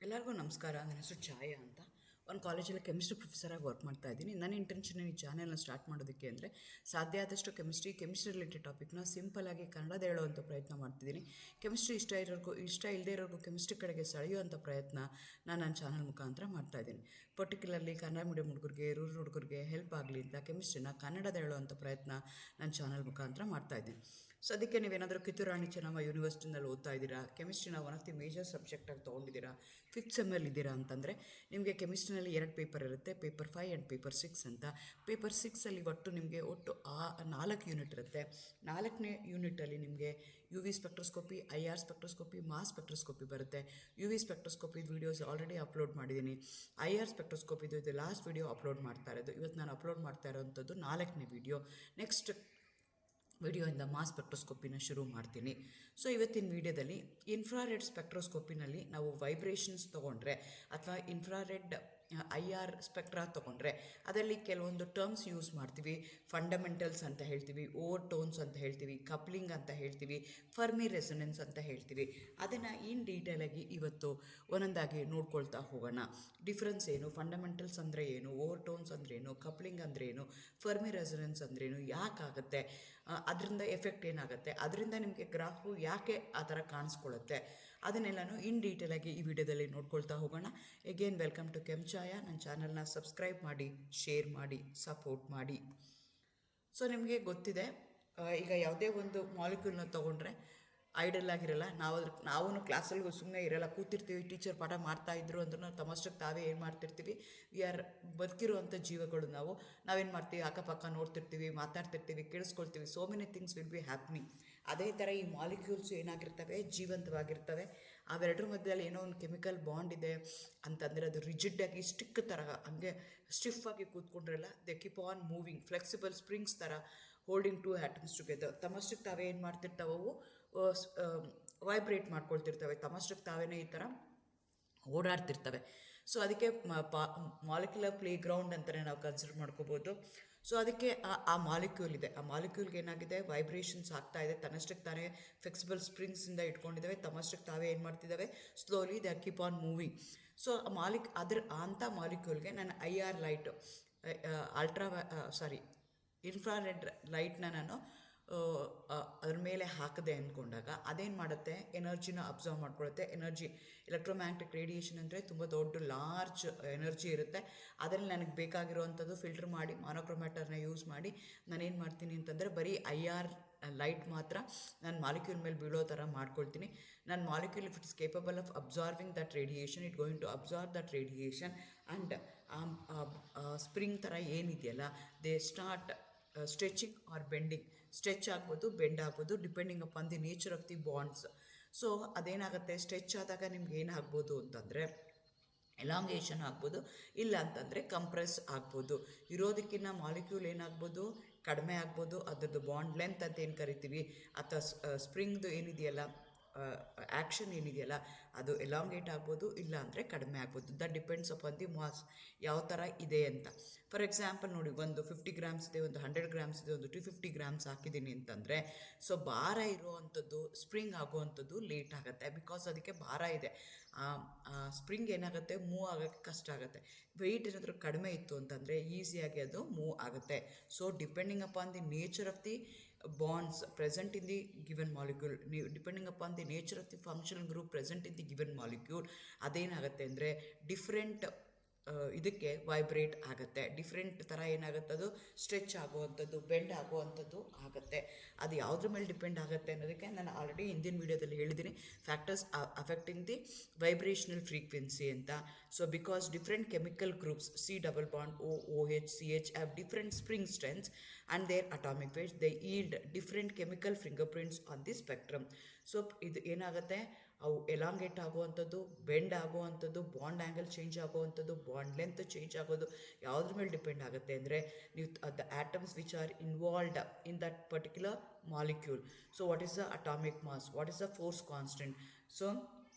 ಎಲ್ಲರಿಗೂ ನಮಸ್ಕಾರ. ನನ್ನ ಹೆಸರು ಛಾಯಾ ಅಂತ. ಒಂದು ಕಾಲೇಜಲ್ಲಿ ಕೆಮಿಸ್ಟ್ರಿ ಪ್ರೊಫೆಸರಾಗಿ ವರ್ಕ್ ಮಾಡ್ತಾ ಇದ್ದೀನಿ. ನನ್ನ ಇಂಟೆನ್ಷನ್ ಈ ಚಾನೆಲ್ನ ಸ್ಟಾರ್ಟ್ ಮಾಡೋದಕ್ಕೆ ಅಂದರೆ ಸಾಧ್ಯ ಆದಷ್ಟು ಕೆಮಿಸ್ಟ್ರಿ ರಿಲೇಟೆಡ್ ಟಾಪಿಕ್ನ ಸಿಂಪಲಾಗಿ ಕನ್ನಡದ ಹೇಳುವಂಥ ಪ್ರಯತ್ನ ಮಾಡ್ತಿದ್ದೀನಿ. ಕೆಮಿಸ್ಟ್ರಿ ಇಷ್ಟ ಇಲ್ಲದೇ ಇರೋರ್ಗೂ ಕೆಮಿಸ್ಟ್ರಿ ಕಡೆಗೆ ಸೆಳೆಯುವಂಥ ಪ್ರಯತ್ನ ನಾನು ನನ್ನ ಚಾನಲ್ ಮುಖಾಂತರ ಮಾಡ್ತಾಯಿದ್ದೀನಿ. ಪರ್ಟಿಕ್ಯುಲರ್ಲಿ ಕನ್ನಡ ಮೀಡಿಯಂ ಹುಡುಗರಿಗೆ, ರೂರಲ್ ಹುಡುಗರಿಗೆ ಹೆಲ್ಪ್ ಆಗಲಿ ಅಂತ ಕೆಮಿಸ್ಟ್ರಿನ ಕನ್ನಡದ ಹೇಳುವಂಥ ಪ್ರಯತ್ನ ನನ್ನ ಚಾನಲ್ ಮುಖಾಂತರ ಮಾಡ್ತಾಯಿದ್ದೀನಿ. ಸೊ ಅದಕ್ಕೆ ನೀವೇನಾದರೂ ಕಿತ್ತೂರು ರಾಣಿ ಚೆನ್ನಮ್ಮ ಯೂನಿವರ್ಸಿಟಿನಲ್ಲಿ ಓದ್ತಾ ಇದ್ದೀರಾ, ಕೆಮಿಸ್ಟ್ರಿನ ಒನ್ ಆಫ್ ದಿ ಮೇಜರ್ ಸಬ್ಜೆಕ್ಟಾಗಿ ತೊಗೊಂಡಿದ್ದೀರಾ, 5th ಸೆಮ್ಮಲ್ಲಿ ಇದ್ದೀರಾ ಅಂತಂದರೆ ನಿಮಗೆ ಕೆಮಿಸ್ಟ್ರಿನಲ್ಲಿ 2 ಪೇಪರ್ ಇರುತ್ತೆ, ಪೇಪರ್ 5 ಆ್ಯಂಡ್ ಪೇಪರ್ 6 ಅಂತ. ಪೇಪರ್ 6ಅಲ್ಲಿ ನಿಮಗೆ ಒಟ್ಟು 4 ಯೂನಿಟ್ ಇರುತ್ತೆ. 4ನೇ ಯೂನಿಟಲ್ಲಿ ನಿಮಗೆ UV spectroscopy, IR spectroscopy, mass spectroscopy ಬರುತ್ತೆ. UV spectroscopy videos already upload ಮಾಡಿದ್ದೀನಿ. IR ಸ್ಪೆಕ್ಟ್ರೋಸ್ಕೋಪಿದು ಇದು ಲಾಸ್ಟ್ ವೀಡಿಯೋ ಅಪ್ಲೋಡ್ ಮಾಡ್ತಾ ಇರೋದು. ಇವತ್ತು ನಾನು ಅಪ್ಲೋಡ್ ಮಾಡ್ತಾ ಇರೋವಂಥದ್ದು 4ನೇ ವೀಡಿಯೋ. ನೆಕ್ಸ್ಟ್ ವಿಡಿಯೋಯಿಂದ ಮಾಸ್ ಸ್ಪೆಕ್ಟ್ರೋಸ್ಕೋಪಿನ ಶುರು ಮಾಡ್ತೀನಿ. ಸೊ ಇವತ್ತಿನ ವಿಡಿಯೋದಲ್ಲಿ ಇನ್ಫ್ರಾರೆಡ್ ಸ್ಪೆಕ್ಟ್ರೋಸ್ಕೋಪಿನಲ್ಲಿ ನಾವು ವೈಬ್ರೇಷನ್ಸ್ ತೊಗೊಂಡ್ರೆ ಅಥವಾ ಇನ್ಫ್ರಾರೆಡ್ IR ಸ್ಪೆಕ್ಟ್ರಾ ತೊಗೊಂಡ್ರೆ ಅದರಲ್ಲಿ ಕೆಲವೊಂದು ಟರ್ಮ್ಸ್ ಯೂಸ್ ಮಾಡ್ತೀವಿ. ಫಂಡಮೆಂಟಲ್ಸ್ ಅಂತ ಹೇಳ್ತೀವಿ, ಓವರ್ ಟೋನ್ಸ್ ಅಂತ ಹೇಳ್ತೀವಿ, ಕಪ್ಲಿಂಗ್ ಅಂತ ಹೇಳ್ತೀವಿ, ಫರ್ಮಿ ರೆಸೊನೆನ್ಸ್ ಅಂತ ಹೇಳ್ತೀವಿ. ಅದನ್ನು ಇನ್ ಡೀಟೇಲಾಗಿ ಇವತ್ತು ಒಂದೊಂದಾಗಿ ನೋಡ್ಕೊಳ್ತಾ ಹೋಗೋಣ. ಡಿಫ್ರೆನ್ಸ್ ಏನು, ಫಂಡಮೆಂಟಲ್ಸ್ ಅಂದರೆ ಏನು, ಓವರ್ ಟೋನ್ಸ್ ಅಂದ್ರೇನು, ಕಪ್ಲಿಂಗ್ ಅಂದ್ರೇನು, ಫರ್ಮಿ ರೆಸೊನೆನ್ಸ್ ಅಂದ್ರೇನು, ಯಾಕಾಗುತ್ತೆ, ಅದರಿಂದ ಎಫೆಕ್ಟ್ ಏನಾಗುತ್ತೆ, ಅದರಿಂದ ನಿಮಗೆ ಗ್ರಾಫು ಯಾಕೆ ಆ ಥರ ಕಾಣಿಸ್ಕೊಳ್ಳುತ್ತೆ, ಅದನ್ನೆಲ್ಲನೂ ಇನ್ ಡೀಟೇಲಾಗಿ ಈ ವಿಡಿಯೋದಲ್ಲಿ ನೋಡ್ಕೊಳ್ತಾ ಹೋಗೋಣ. ಎಗೇನ್ ವೆಲ್ಕಮ್ ಟು ಕೆಂಚಾಯ. ನನ್ನ ಚಾನಲ್ನ ಸಬ್ಸ್ಕ್ರೈಬ್ ಮಾಡಿ, ಶೇರ್ ಮಾಡಿ, ಸಪೋರ್ಟ್ ಮಾಡಿ. ಸೊ ನಿಮಗೆ ಗೊತ್ತಿದೆ, ಈಗ ಯಾವುದೇ ಒಂದು ಮಾಲಿಕ್ಯೂಲ್ನ ತೊಗೊಂಡ್ರೆ ಐಡಲ್ ಆಗಿರಲ್ಲ. ನಾವು ಕ್ಲಾಸಲ್ಲಿ ಸುಮ್ಮನೆ ಇರಲ್ಲ, ಕೂತಿರ್ತೀವಿ. ಟೀಚರ್ ಪಾಠ ಮಾಡ್ತಾಯಿದ್ರು ಅಂದ್ರೂ ನಾವು ತಮ್ಮಷ್ಟಕ್ಕೆ ತಾವೇ ಏನು ಮಾಡ್ತಿರ್ತೀವಿ, ವಿ ಆರ್ ಬದುಕಿರುವಂಥ ಜೀವಗಳು. ನಾವೇನು ಮಾಡ್ತೀವಿ, ಅಕ್ಕಪಕ್ಕ ನೋಡ್ತಿರ್ತೀವಿ, ಮಾತಾಡ್ತಿರ್ತೀವಿ, ಕೇಳಿಸ್ಕೊಳ್ತೀವಿ. So many things will be happening. ಅದೇ ಥರ ಈ ಮಾಲಿಕ್ಯೂಲ್ಸು ಏನಾಗಿರ್ತವೆ, ಜೀವಂತವಾಗಿರ್ತವೆ. ಅವೆರಡರ ಮಧ್ಯದಲ್ಲಿ ಏನೋ ಒಂದು ಕೆಮಿಕಲ್ ಬಾಂಡ್ ಇದೆ ಅಂತಂದರೆ ಅದು ರಿಜಿಡ್ಡಾಗಿ ಸ್ಟಿಕ್ ಥರ ಹಂಗೆ ಸ್ಟಿಫಾಗಿ ಕೂತ್ಕೊಂಡಿರಲ್ಲ. They keep on moving, flexible springs ಥರ ಹೋಲ್ಡಿಂಗ್ 2 ಆಟಮ್ಸ್ ಟುಗೆದರ್. ತಮ್ಮಷ್ಟಕ್ಕೆ ತಾವೇ ಏನು ಮಾಡ್ತಿರ್ತಾವವು, ವೈಬ್ರೇಟ್ ಮಾಡ್ಕೊಳ್ತಿರ್ತವೆ, ತಮ್ಮಷ್ಟಕ್ಕೆ ತಾವೇ ಈ ಥರ ಓಡಾಡ್ತಿರ್ತವೆ. ಸೊ ಅದಕ್ಕೆ ಮಾಲಿಕ್ಯುಲರ್ ಪ್ಲೇ ಗ್ರೌಂಡ್ ಅಂತಲೇ ನಾವು ಕನ್ಸಿಡರ್ ಮಾಡ್ಕೋಬೋದು. ಸೊ ಅದಕ್ಕೆ ಆ ಮಾಲಿಕ್ಯೂಲ್ ಇದೆ, ಆ ಮಾಲಿಕ್ಯೂಲ್ಗೆ ಏನಾಗಿದೆ, ವೈಬ್ರೇಷನ್ಸ್ ಆಗ್ತಾ ಇದೆ, ತನ್ನಷ್ಟಕ್ಕೆ ತಾನೇ ಫ್ಲೆಕ್ಸಿಬಲ್ ಸ್ಪ್ರಿಂಗ್ಸಿಂದ ಇಟ್ಕೊಂಡಿದ್ದಾವೆ, ತಮ್ಮಷ್ಟಕ್ಕೆ ತಾವೇ ಏನು ಮಾಡ್ತಿದ್ದಾವೆ, slowly they keep on moving. So ಅಂಥ ಮಾಲಿಕ್ಯೂಲ್ಗೆ ನಾನು IR ಲೈಟು, ಇನ್ಫ್ರಾರೆಡ್ ಲೈಟ್ನ ನಾನು ಅದ್ರ ಮೇಲೆ ಹಾಕದೆ ಅಂದ್ಕೊಂಡಾಗ ಅದೇನು ಮಾಡುತ್ತೆ, ಎನರ್ಜಿನ ಅಬ್ಸರ್ವ್ ಮಾಡ್ಕೊಳ್ಳುತ್ತೆ. ಎಲೆಕ್ಟ್ರೋಮ್ಯಾಗ್ನೆಟಿಕ್ ರೇಡಿಯೇಷನ್ ಅಂದರೆ ತುಂಬ ದೊಡ್ಡ ಲಾರ್ಜ್ ಎನರ್ಜಿ ಇರುತ್ತೆ. ಅದರಲ್ಲಿ ನನಗೆ ಬೇಕಾಗಿರೋವಂಥದ್ದು ಫಿಲ್ಟರ್ ಮಾಡಿ ಮಾನೋಕ್ರೋಮ್ಯಾಟರ್ನ ಯೂಸ್ ಮಾಡಿ ನಾನೇನು ಮಾಡ್ತೀನಿ ಅಂತಂದರೆ ಬರೀ IR ಲೈಟ್ ಮಾತ್ರ ನಾನು ಮಾಲಿಕ್ಯೂಲ್ ಮೇಲೆ ಬೀಳೋ ಥರ ಮಾಡ್ಕೊಳ್ತೀನಿ. ನನ್ನ molecule if it's capable of absorbing that radiation, it going to absorb that radiation and spring ಥರ ಏನಿದೆಯಲ್ಲ, they start stretching or bending. Stretch ಆಗ್ಬೋದು, ಬೆಂಡ್ ಆಗ್ಬೋದು, depending upon the nature of the bonds. So ಅದೇನಾಗುತ್ತೆ, stretch ಆದಾಗ ನಿಮ್ಗೆ ಏನಾಗ್ಬೋದು ಅಂತಂದರೆ elongation ಆಗ್ಬೋದು, ಇಲ್ಲ ಅಂತಂದರೆ ಕಂಪ್ರೆಸ್ ಆಗ್ಬೋದು. ಇರೋದಕ್ಕಿಂತ ಮಾಲಿಕ್ಯೂಲ್ ಏನಾಗ್ಬೋದು, ಕಡಿಮೆ ಆಗ್ಬೋದು. ಅದರದ್ದು ಬಾಂಡ್ ಲೆಂತ್ ಅಂತ ಏನು ಕರಿತೀವಿ, ಅಥವಾ ಸ್ಪ್ರಿಂಗ್ದು ಏನಿದೆಯಲ್ಲ, ಆ್ಯಕ್ಷನ್ ಏನಿದೆಯಲ್ಲ, ಅದು ಎಲಾಂಗೇಟ್ ಆಗ್ಬೋದು, ಇಲ್ಲ ಅಂದರೆ ಕಡಿಮೆ ಆಗ್ಬೋದು. That depends upon the mass, ಯಾವ ಥರ ಇದೆ ಅಂತ. ಫಾರ್ ಎಕ್ಸಾಂಪಲ್ ನೋಡಿ, ಒಂದು 50 ಗ್ರಾಮ್ಸ್ ಇದೆ, ಒಂದು 100 ಗ್ರಾಮ್ಸ್ ಇದೆ, ಒಂದು 250 ಗ್ರಾಮ್ಸ್ ಹಾಕಿದ್ದೀನಿ ಅಂತಂದರೆ ಸೊ ಭಾರ ಇರುವಂಥದ್ದು ಸ್ಪ್ರಿಂಗ್ ಆಗುವಂಥದ್ದು ಲೇಟ್ ಆಗುತ್ತೆ. ಬಿಕಾಸ್ ಅದಕ್ಕೆ ಭಾರ ಇದೆ. ಸ್ಪ್ರಿಂಗ್ ಏನಾಗುತ್ತೆ, ಮೂವ್ ಆಗೋಕ್ಕೆ ಕಷ್ಟ ಆಗುತ್ತೆ. ವೆಯ್ಟ್ ಏನಾದರೂ ಕಡಿಮೆ ಇತ್ತು ಅಂತಂದರೆ ಈಸಿಯಾಗಿ ಅದು ಮೂವ್ ಆಗುತ್ತೆ. So depending upon the nature of the bonds present in the given molecule, depending upon the nature of the functional group present in the given molecule, ಅದೇನಾಗುತ್ತೆ ಅಂದರೆ ಡಿಫ್ರೆಂಟ್ ಇದಕ್ಕೆ ವೈಬ್ರೇಟ್ ಆಗುತ್ತೆ. ಡಿಫ್ರೆಂಟ್ ಥರ ಏನಾಗುತ್ತೆ, ಅದು ಸ್ಟ್ರೆಚ್ ಆಗುವಂಥದ್ದು, bend ಆಗುವಂಥದ್ದು ಆಗುತ್ತೆ. ಅದು ಯಾವುದ್ರ ಮೇಲೆ ಡಿಪೆಂಡ್ ಆಗುತ್ತೆ ಅನ್ನೋದಕ್ಕೆ ನಾನು ಆಲ್ರೆಡಿ ಹಿಂದಿನ ವೀಡಿಯೋದಲ್ಲಿ ಹೇಳಿದ್ದೀನಿ, factors affecting the vibrational frequency ಅಂತ. So because different chemical groups C double bond OH CH have different spring strengths and their atomic weights, they yield different chemical fingerprints on the spectrum. So ಇದು ಏನಾಗುತ್ತೆ, ಅವು elongate ಆಗುವಂಥದ್ದು, bend ಆಗುವಂಥದ್ದು, bond angle change ಆಗುವಂಥದ್ದು, bond length change ಆಗೋದು ಯಾವುದ್ರ ಮೇಲೆ depend ಆಗುತ್ತೆ ಅಂದರೆ ನೀವು the atoms which are involved in that particular molecule. So what is the atomic mass, what is the force constant, so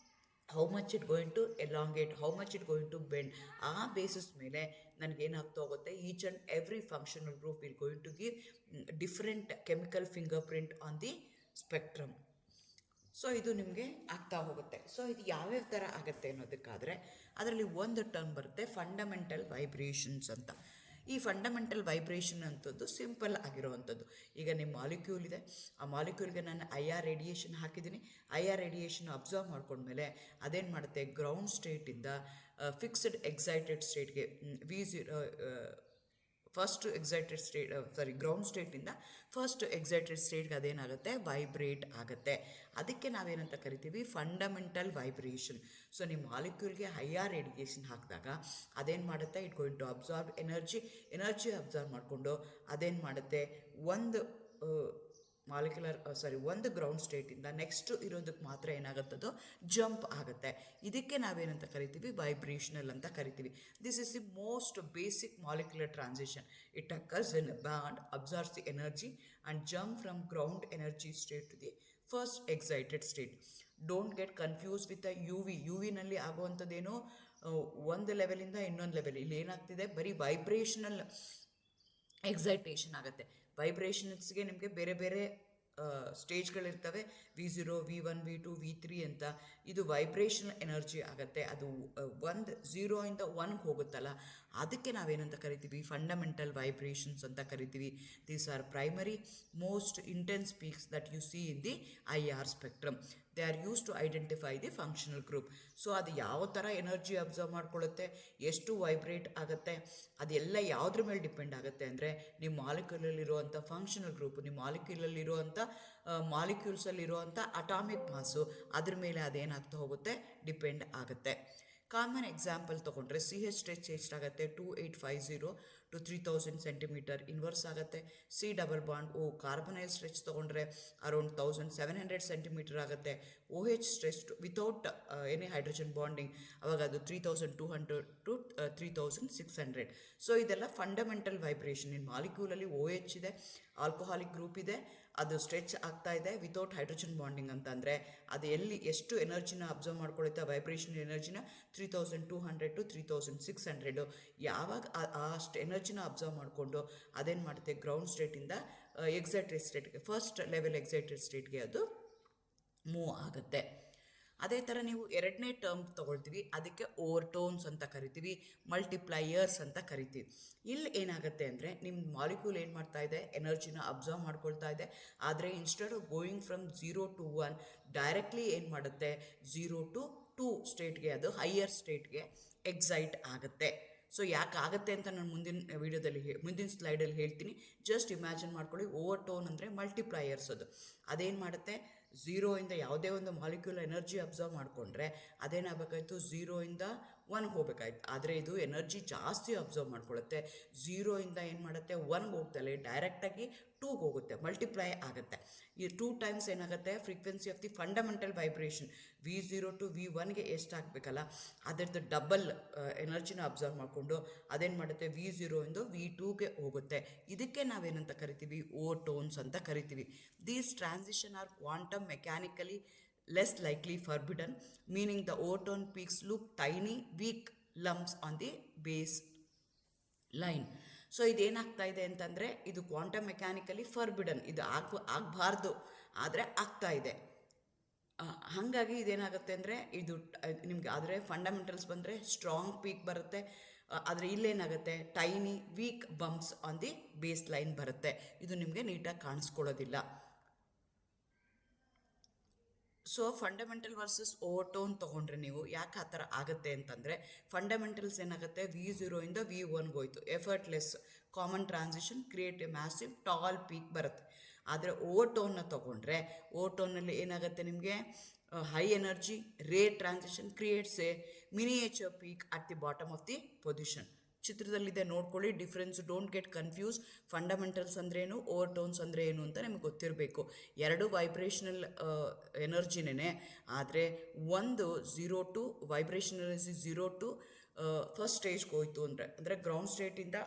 how much it going to elongate, how much it going to bend. ಆ basis ಮೇಲೆ ನನಗೇನಾಗ್ತಾ ಹೋಗುತ್ತೆ, each and every functional group will going to give different chemical fingerprint on the spectrum. So ಇದು ನಿಮಗೆ ಆಗ್ತಾ ಹೋಗುತ್ತೆ. So ಇದು ಯಾವ್ಯಾವ ಥರ ಆಗುತ್ತೆ ಅನ್ನೋದಕ್ಕಾದರೆ ಅದರಲ್ಲಿ ಒಂದು ಟರ್ಮ್ ಬರುತ್ತೆ ಫಂಡಮೆಂಟಲ್ ವೈಬ್ರೇಷನ್ಸ್ ಅಂತ. ಈ ಫಂಡಮೆಂಟಲ್ ವೈಬ್ರೇಷನ್ ಅಂಥದ್ದು ಸಿಂಪಲ್ ಆಗಿರೋವಂಥದ್ದು. ಈಗ ನಿಮ್ಮ ಮಾಲಿಕ್ಯೂಲ್ ಇದೆ, ಆ ಮಾಲಿಕ್ಯೂಲ್ಗೆ ನಾನು IR ರೇಡಿಯೇಷನ್ ಹಾಕಿದ್ದೀನಿ. IR ರೇಡಿಯೇಷನ್ ಅಬ್ಸರ್ವ್ ಮಾಡ್ಕೊಂಡ್ಮೇಲೆ ಅದೇನು ಮಾಡುತ್ತೆ, ಗ್ರೌಂಡ್ ಸ್ಟೇಟಿಂದ ಫಿಕ್ಸ್ಡ್ ಎಕ್ಸೈಟೆಡ್ ಸ್ಟೇಟ್ಗೆ ಫಸ್ಟ್ ಎಕ್ಸೈಟೆಡ್ ಸ್ಟೇಟ್ ಗ್ರೌಂಡ್ ಸ್ಟೇಟಿಂದ ಫಸ್ಟ್ ಎಕ್ಸೈಟೆಡ್ ಸ್ಟೇಟ್ಗೆ ಅದೇನಾಗುತ್ತೆ, ವೈಬ್ರೇಟ್ ಆಗುತ್ತೆ. ಅದಕ್ಕೆ ನಾವೇನಂತ ಕರಿತೀವಿ, ಫಂಡಮೆಂಟಲ್ ವೈಬ್ರೇಷನ್. ಸೊ ನಿಮ್ಮ ಮಾಲಿಕ್ಯೂಲ್ಗೆ IR ರೇಡಿಯೇಷನ್ ಹಾಕಿದಾಗ ಅದೇನು ಮಾಡುತ್ತೆ, it going to absorb energy absorb ಮಾಡಿಕೊಂಡು ಅದೇನು ಮಾಡುತ್ತೆ, ಒಂದು ಗ್ರೌಂಡ್ ಸ್ಟೇಟಿಂದ ನೆಕ್ಸ್ಟ್ ಇರೋದಕ್ಕೆ ಮಾತ್ರ ಏನಾಗುತ್ತದೋ ಜಂಪ್ ಆಗುತ್ತೆ. ಇದಕ್ಕೆ ನಾವೇನಂತ ಕರಿತೀವಿ, ವೈಬ್ರೇಷನಲ್ ಅಂತ ಕರಿತೀವಿ. This is the most basic molecular transition. It occurs when band absorbs the energy and jump from ground energy state to the first excited state. Don't get confuse with ಯು ವಿನಲ್ಲಿ ಆಗುವಂಥದ್ದೇನೋ ಒಂದು ಲೆವೆಲಿಂದ ಇನ್ನೊಂದು ಲೆವೆಲ್. ಇಲ್ಲಿ ಏನಾಗ್ತಿದೆ, ಬರೀ ವೈಬ್ರೇಷನಲ್ ಎಕ್ಸೈಟೇಷನ್ ಆಗುತ್ತೆ. ವೈಬ್ರೇಷನ್ಸ್ಗೆ ನಿಮಗೆ ಬೇರೆ ಬೇರೆ ಸ್ಟೇಜ್ಗಳಿರ್ತವೆ, V0, V1, V2, V3 ಅಂತ. ಇದು ವೈಬ್ರೇಷನಲ್ ಎನರ್ಜಿ ಆಗುತ್ತೆ. ಅದು 0 1 ಹೋಗುತ್ತಲ್ಲ, ಅದಕ್ಕೆ ನಾವೇನಂತ ಕರಿತೀವಿ, ಫಂಡಮೆಂಟಲ್ ವೈಬ್ರೇಷನ್ಸ್ ಅಂತ ಕರಿತೀವಿ. These are primary most intense peaks that you see in the IR spectrum. They are use to identify the functional group. So ಅದು ಯಾವ ಥರ ಎನರ್ಜಿ ಅಬ್ಸರ್ವ್ ಮಾಡ್ಕೊಳ್ಳುತ್ತೆ, ಎಷ್ಟು ವೈಬ್ರೇಟ್ ಆಗುತ್ತೆ, ಅದೆಲ್ಲ ಯಾವುದ್ರ ಮೇಲೆ ಡಿಪೆಂಡ್ ಆಗುತ್ತೆ ಅಂದರೆ ನಿಮ್ಮ ಮಾಲಿಕ್ಯೂಲಲ್ಲಿರುವಂಥ ಫಂಕ್ಷನಲ್ ಗ್ರೂಪ್, ನಿಮ್ಮ ಮಾಲಿಕ್ಯೂಲಲ್ಲಿರುವಂಥ ಮಾಲಿಕ್ಯೂಲ್ಸಲ್ಲಿರುವಂಥ ಅಟಾಮಿಕ್ ಮಾಸು, ಅದ್ರ ಮೇಲೆ ಅದೇನಾಗ್ತಾ ಹೋಗುತ್ತೆ, ಡಿಪೆಂಡ್ ಆಗುತ್ತೆ. ಕಾಮನ್ ಎಕ್ಸಾಂಪಲ್ ತೊಗೊಂಡ್ರೆ CH ಸ್ಟ್ರೆಚ್ ಎಷ್ಟಾಗುತ್ತೆ, 2850 to 3000 ಸೆಂಟಿಮೀಟರ್ ಇನ್ವರ್ಸ್ ಆಗುತ್ತೆ. C double bond carbonyl stretch ತೊಗೊಂಡ್ರೆ ಅರೌಂಡ್ 1700 ಸೆಂಟಿಮೀಟರ್ ಆಗುತ್ತೆ. OH stretch without any hydrogen bonding, ಅವಾಗ ಅದು 3200 to 3600. ಸೊ ಇದೆಲ್ಲ ಫಂಡಮೆಂಟಲ್ ವೈಬ್ರೇಷನ್. ಇನ್ ಮಾಲಿಕ್ಯೂಲಲ್ಲಿ OH ಇದೆ, ಆಲ್ಕೋಹಾಲಿಕ್ ಗ್ರೂಪ್ ಇದೆ, ಅದು ಸ್ಟ್ರೆಚ್ ಆಗ್ತಾ ಇದೆ ವಿತೌಟ್ ಹೈಡ್ರೋಜನ್ ಬಾಂಡಿಂಗ್ ಅಂತಂದರೆ ಅದು ಎಲ್ಲಿ ಎಷ್ಟು ಎನರ್ಜಿನ ಅಬ್ಸರ್ವ್ ಮಾಡ್ಕೊಳ್ಳುತ್ತೆ, ವೈಬ್ರೇಷನ್ ಎನರ್ಜಿನ 3200 to 3600. ಯಾವಾಗ ಅಷ್ಟು ಎನರ್ಜಿನ ಅಬ್ಸರ್ವ್ ಮಾಡಿಕೊಂಡು ಅದೇನು ಮಾಡುತ್ತೆ, ಗ್ರೌಂಡ್ ಸ್ಟೇಟಿಂದ ಎಕ್ಸೈಟೆಡ್ ಸ್ಟೇಟ್ಗೆ, ಫಸ್ಟ್ ಲೆವೆಲ್ ಎಕ್ಸೈಟೆಡ್ ಸ್ಟೇಟ್ಗೆ ಅದು ಮೂವ್ ಆಗುತ್ತೆ. ಅದೇ ಥರ ನೀವು ಎರಡನೇ ಟರ್ಮ್ ತೊಗೊಳ್ತೀವಿ, ಅದಕ್ಕೆ ಓವರ್ಟೋನ್ಸ್ ಅಂತ ಕರಿತೀವಿ, ಮಲ್ಟಿಪ್ಲೈಯರ್ಸ್ ಅಂತ ಕರಿತೀವಿ. ಇಲ್ಲಿ ಏನಾಗುತ್ತೆ ಅಂದರೆ ನಿಮ್ಮ ಮಾಲಿಕ್ಯೂಲ್ ಏನು ಮಾಡ್ತಾ ಇದೆ, ಎನರ್ಜಿನ ಅಬ್ಸರ್ವ್ ಮಾಡ್ಕೊಳ್ತಾ ಇದೆ. ಆದರೆ instead of going from 0 to 1 directly ಏನು ಮಾಡುತ್ತೆ, 0 to 2 ಸ್ಟೇಟ್ಗೆ, ಅದು ಹೈಯರ್ ಸ್ಟೇಟ್ಗೆ ಎಕ್ಸೈಟ್ ಆಗುತ್ತೆ. ಸೊ ಯಾಕೆ ಆಗುತ್ತೆ ಅಂತ ನಾನು ಮುಂದಿನ ಸ್ಲೈಡಲ್ಲಿ ಹೇಳ್ತೀನಿ. ಜಸ್ಟ್ ಇಮ್ಯಾಜಿನ್ ಮಾಡ್ಕೊಳ್ಳಿ, ಓವರ್ಟೋನ್ ಅಂದರೆ ಮಲ್ಟಿಪ್ಲೈಯರ್ಸ್. ಅದೇನು ಮಾಡುತ್ತೆ, 0 ಯಾವುದೇ ಒಂದು ಮಾಲಿಕ್ಯೂಲ್ ಎನರ್ಜಿ ಅಬ್ಸರ್ವ್ ಮಾಡಿಕೊಂಡ್ರೆ ಅದೇನಾಗಬೇಕಾಯ್ತು, 0 1 ಹೋಗಬೇಕಾಯ್ತು. ಆದರೆ ಇದು ಎನರ್ಜಿ ಜಾಸ್ತಿ ಅಬ್ಸರ್ವ್ ಮಾಡ್ಕೊಳ್ಳುತ್ತೆ. 0 ಏನು ಮಾಡುತ್ತೆ, 1 ಹೋಗ್ತಲೇ ಡೈರೆಕ್ಟಾಗಿ 2 ಹೋಗುತ್ತೆ, ಮಲ್ಟಿಪ್ಲೈ ಆಗುತ್ತೆ. ಈ 2 ಟೈಮ್ಸ್ ಏನಾಗುತ್ತೆ, frequency of the fundamental vibration V0 to V1ಗೆ ಎಷ್ಟಾಗಬೇಕಲ್ಲ ಅದರದ್ದು ಡಬಲ್ ಎನರ್ಜಿನ ಅಬ್ಸರ್ವ್ ಮಾಡಿಕೊಂಡು ಅದೇನು ಮಾಡುತ್ತೆ, V0 V2ಗೆ ಹೋಗುತ್ತೆ. ಇದಕ್ಕೆ ನಾವೇನಂತ ಕರಿತೀವಿ, ಓವರ್ಟೋನ್ಸ್ ಅಂತ ಕರಿತೀವಿ. These transition are quantum mechanically less likely forbidden, meaning the overtone peaks look tiny, weak lumps on the base line. So ಇದೇನಾಗ್ತಾ ಇದೆ ಅಂತಂದರೆ ಇದು ಕ್ವಾಂಟಮ್ ಮೆಕ್ಯಾನಿಕಲಿ ಫರ್ಬಿಡನ್, ಇದು ಆಗಬಾರ್ದು ಆದರೆ ಆಗ್ತಾ ಇದೆ. ಹಾಗಾಗಿ ಇದೇನಾಗುತ್ತೆ ಅಂದರೆ ಇದು ನಿಮಗೆ ಆದರೆ ಫಂಡಮೆಂಟಲ್ಸ್ ಬಂದರೆ ಸ್ಟ್ರಾಂಗ್ ಪೀಕ್ ಬರುತ್ತೆ. ಆದರೆ ಇಲ್ಲೇನಾಗುತ್ತೆ, tiny weak bumps on the base line ಬರುತ್ತೆ. ಇದು ನಿಮಗೆ ನೀಟಾಗಿ ಕಾಣಿಸ್ಕೊಳ್ಳೋದಿಲ್ಲ. ಸೊ ಫಂಡಮೆಂಟಲ್ ವರ್ಸಸ್ ಓವರ್ಟೋನ್ ತೊಗೊಂಡ್ರೆ ನೀವು ಯಾಕೆ ಆ ಥರ ಆಗುತ್ತೆ ಅಂತಂದರೆ, ಫಂಡಮೆಂಟಲ್ಸ್ ಏನಾಗುತ್ತೆ, V0 V1 ಹೋಯ್ತು, effortless common transition create a massive tall peak ಬರುತ್ತೆ. ಆದರೆ ಓವರ್ಟೋನ್ನ ತೊಗೊಂಡ್ರೆ ಓವರ್ಟೋನಲ್ಲಿ ಏನಾಗುತ್ತೆ, ನಿಮಗೆ high energy rare transition creates a miniature peak at the bottom of the position. ಚಿತ್ರದಲ್ಲಿದೆ ನೋಡ್ಕೊಳ್ಳಿ, difference. Don't get confuse. Fundamentals ಅಂದ್ರೇನು, ಓವರ್ಟೋನ್ಸ್ ಅಂದರೆ ಏನು ಅಂತ ನಿಮಗೆ ಗೊತ್ತಿರಬೇಕು. ಎರಡು ವೈಬ್ರೇಷನಲ್ ಎನರ್ಜಿನೇ, ಆದರೆ ಒಂದು 0 to ವೈಬ್ರೇಷನಲ್ 0 to ಫಸ್ಟ್ ಸ್ಟೇಜ್ಗೆ ಹೋಯ್ತು ಅಂದರೆ ಗ್ರೌಂಡ್ ಸ್ಟೇಟಿಂದ